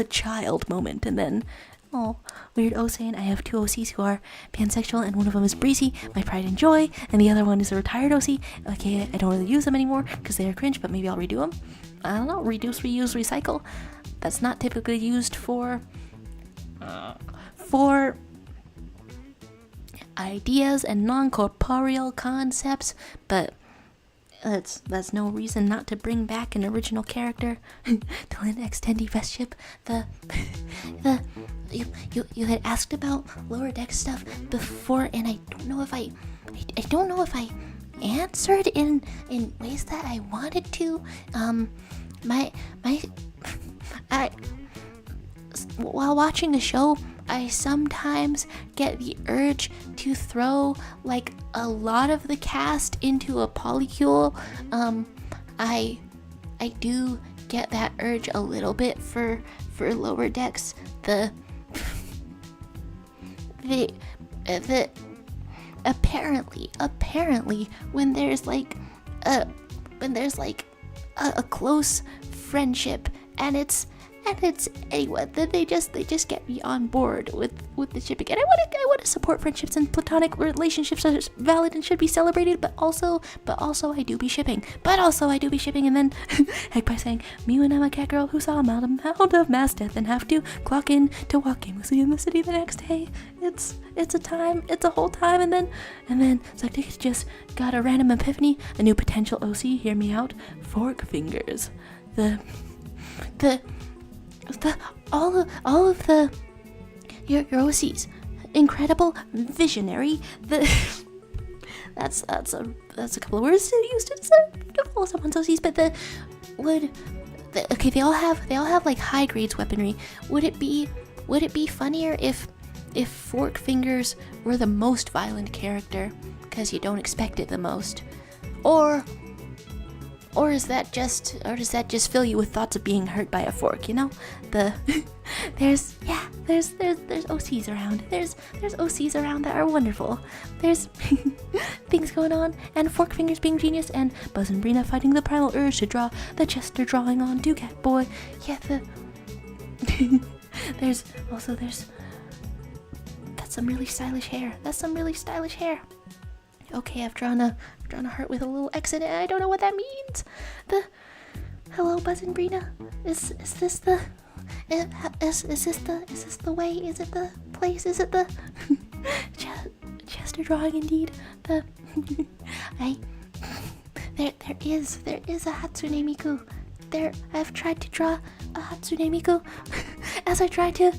child moment, and then. Oh, weird O saying I have 2 OCs who are pansexual, and one of them is Breezy, my pride and joy, and the other one is a retired OC. Okay, I don't really use them anymore because they are cringe, but maybe I'll redo them. I don't know, reduce, reuse, recycle. That's not typically used for ideas and non-corporeal concepts, but that's no reason not to bring back an original character. Dylan Extendi Best Ship. You had asked about Lower Deck stuff before, and I don't know if I answered in ways that I wanted to. While watching the show, I sometimes get the urge to throw like a lot of the cast into a polycule. I do get that urge a little bit for Lower Decks. The apparently when there's like a close friendship and it's anyone, then they just get me on board with the shipping. And I want to support friendships, and platonic relationships are valid and should be celebrated, but also I do be shipping. And then heck by saying, me when I'm a cat girl who saw a mound of mass death and have to clock in to walk aimlessly in the city the next day. It's a whole time, and then Psychic just got a random epiphany, a new potential OC, hear me out, Fork Fingers. All of your OCs, incredible, visionary. That's a couple of words used to follow someone's OCs, but they all have like high grades weaponry. Would it be funnier if Fork Fingers were the most violent character because you don't expect it the most, or does that just fill you with thoughts of being hurt by a fork? You know, there's OCs around. There's OCs around that are wonderful. There's things going on, and Fork Fingers being genius, and Buzz and Brina fighting the primal urge to draw the Chester drawing on Ducat Boy. Yeah, there's that's some really stylish hair. Okay, I've drawn a heart with a little X in it. I don't know what that means. Hello, Buzz and Brina. Is this the way? Is it the place? Is it the Chester drawing indeed? There is a Hatsune Miku. I've tried to draw a Hatsune Miku as I try to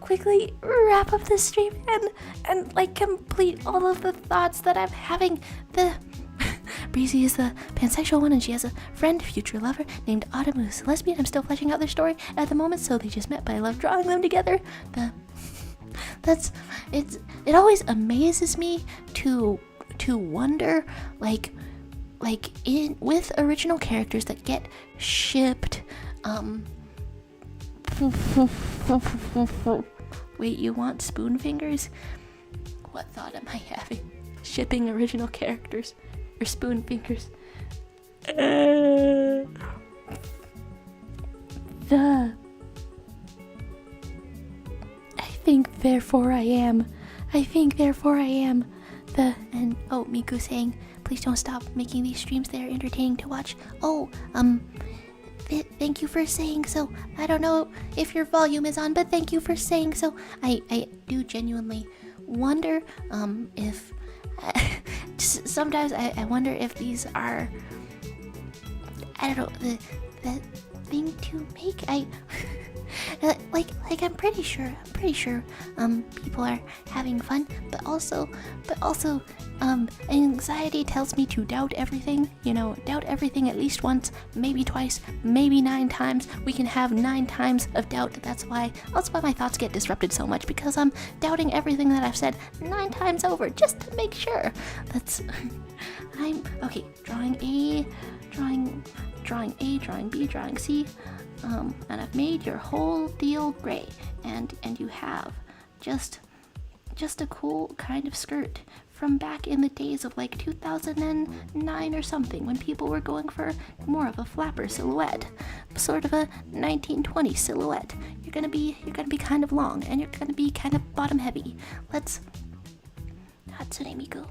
quickly wrap up this stream and like complete all of the thoughts that I'm having. The Breezy is the pansexual one, and she has a friend, future lover, named Autumn, who's lesbian. I'm still fleshing out their story at the moment, so they just met, but I love drawing them together. It always amazes me to wonder, like with original characters that get shipped. Wait, you want spoon fingers? What thought am I having? Shipping original characters or spoon fingers? I think therefore I am. And Miku saying, please don't stop making these streams. They are entertaining to watch. Thank you for saying so. I don't know if your volume is on, but thank you for saying so. I do genuinely wonder if sometimes I wonder if these are, I don't know, the thing to make. like I'm pretty sure people are having fun, but also anxiety tells me to doubt everything. Doubt everything at least once, maybe twice, maybe 9 times. We can have 9 times of doubt. That's why my thoughts get disrupted so much, because I'm doubting everything that I've said 9 times over just to make sure. I'm okay. Drawing A, drawing A, drawing B, drawing C. And I've made your whole deal gray, and you have just a cool kind of skirt from back in the days of like 2009 or something, when people were going for more of a flapper silhouette, sort of a 1920 silhouette. You're gonna be kind of long, and you're gonna be kind of bottom heavy. Let's Hatsune Miku.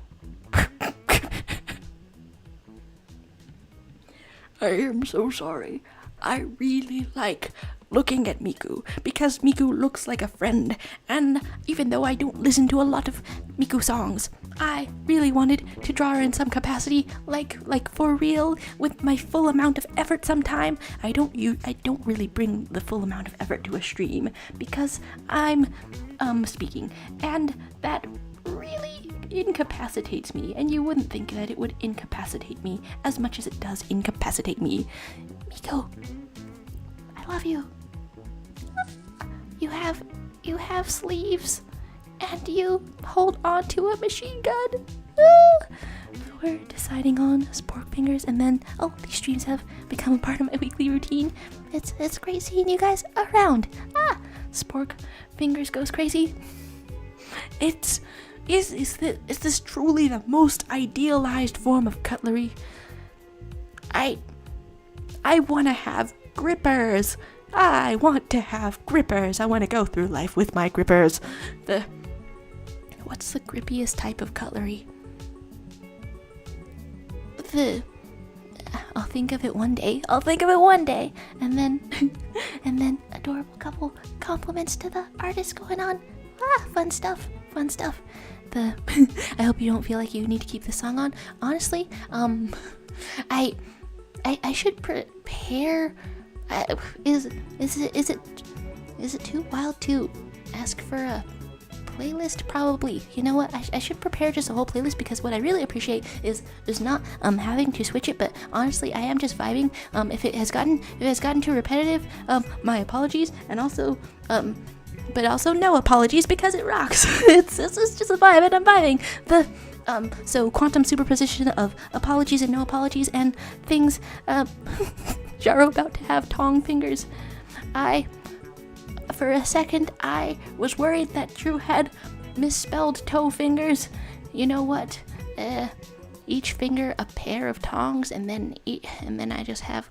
I am so sorry. I really like looking at Miku, because Miku looks like a friend, and even though I don't listen to a lot of Miku songs, I really wanted to draw her in some capacity, like for real, with my full amount of effort sometime. I don't really bring the full amount of effort to a stream, because I'm speaking, and that really incapacitates me, and you wouldn't think that it would incapacitate me as much as it does incapacitate me. Miku, I love you. You have sleeves, and you hold on to a machine gun. We're deciding on spork fingers, and then these streams have become a part of my weekly routine. It's great seeing you guys around. Spork fingers goes crazy. Is this truly the most idealized form of cutlery? I want to have grippers. I want to have grippers. I want to go through life with my grippers. What's the grippiest type of cutlery? I'll think of it one day. And then adorable couple compliments to the artist going on. Fun stuff. I hope you don't feel like you need to keep the song on. Honestly, I should prepare. Is it too wild to ask for a playlist? Probably. You know what? I should prepare just a whole playlist, because what I really appreciate is not having to switch it. But honestly, I am just vibing. If it has gotten too repetitive, my apologies, and also but also no apologies, because it rocks. it's just a vibe, and I'm vibing. So quantum superposition of apologies and no apologies and things. Jaro about to have tong fingers. For a second, I was worried that Drew had misspelled toe fingers. You know what? Each finger a pair of tongs, and then I just have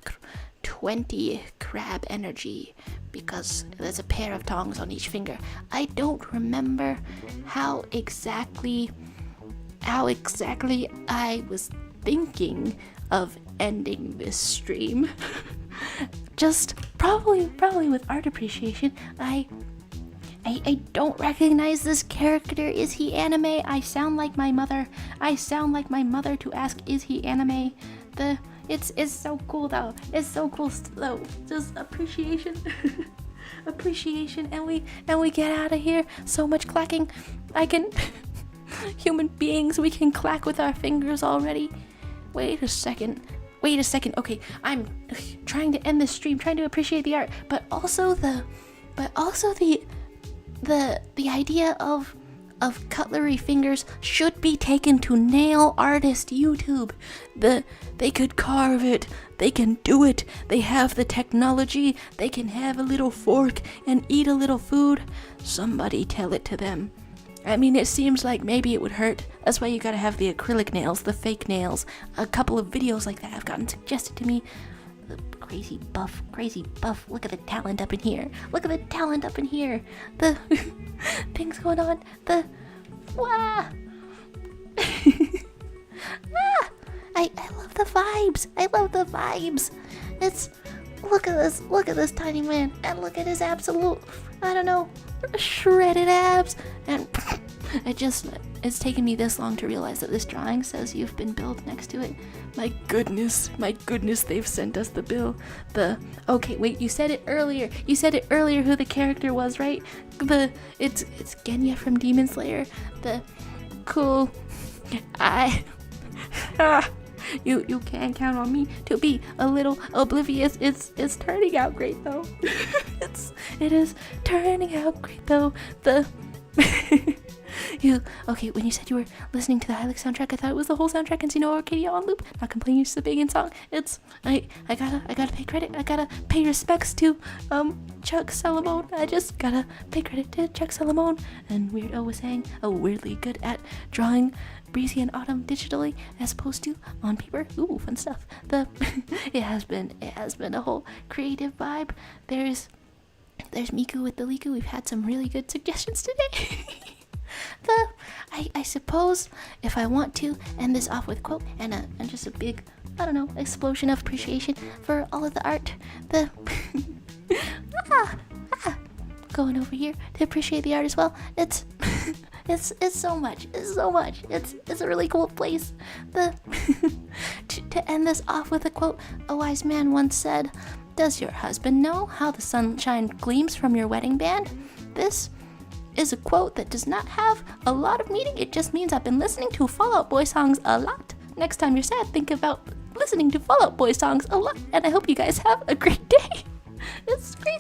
20 crab energy, because there's a pair of tongs on each finger. I don't remember how exactly I was thinking of ending this stream. Just probably with art appreciation. I don't recognize this character. Is he anime? I sound like my mother to ask, is he anime? It's so cool though. It's so cool though. Just appreciation. Appreciation, and we get out of here. So much clacking. Human beings, we can clack with our fingers already. Wait a second. Okay, I'm trying to end this stream, trying to appreciate the art, but also the idea of cutlery fingers should be taken to nail artist YouTube. They could carve it, they can do it, they have the technology, they can have a little fork and eat a little food. Somebody tell it to them. I mean, it seems like maybe it would hurt. That's why you gotta have the acrylic nails, the fake nails. A couple of videos like that have gotten suggested to me. The crazy buff. Look at the talent up in here. The things going on. I love the vibes. Look at this tiny man, and look at his absolute, shredded abs, and It's taken me this long to realize that this drawing says you've been billed next to it. My goodness, they've sent us the bill. Okay, wait, you said it earlier who the character was, right? It's Genya from Demon Slayer. Cool. You can count on me to be a little oblivious. It's turning out great though. It is turning out great though. Okay, when you said you were listening to the Hilux soundtrack, I thought it was the whole soundtrack and Xeno Arcadia on loop. Not complaining, it's a banging song. I gotta pay credit. I gotta pay respects to Chuck Salamone. I just gotta pay credit to Chuck Salamone. And Weirdo was saying, weirdly good at drawing Breezy and Autumn digitally as opposed to on paper. Ooh, fun stuff. It has been a whole creative vibe. There's Miku with the Liku. We've had some really good suggestions today. I suppose if I want to end this off with a quote and just a big, explosion of appreciation for all of the art. Going over here to appreciate the art as well. It's so much. It's a really cool place. To end this off with a quote, a wise man once said, "Does your husband know how the sunshine gleams from your wedding band?" This is a quote that does not have a lot of meaning. It just means I've been listening to Fall Out Boy songs a lot. Next time you're sad, think about listening to Fall Out Boy songs a lot. And I hope you guys have a great day. It's crazy.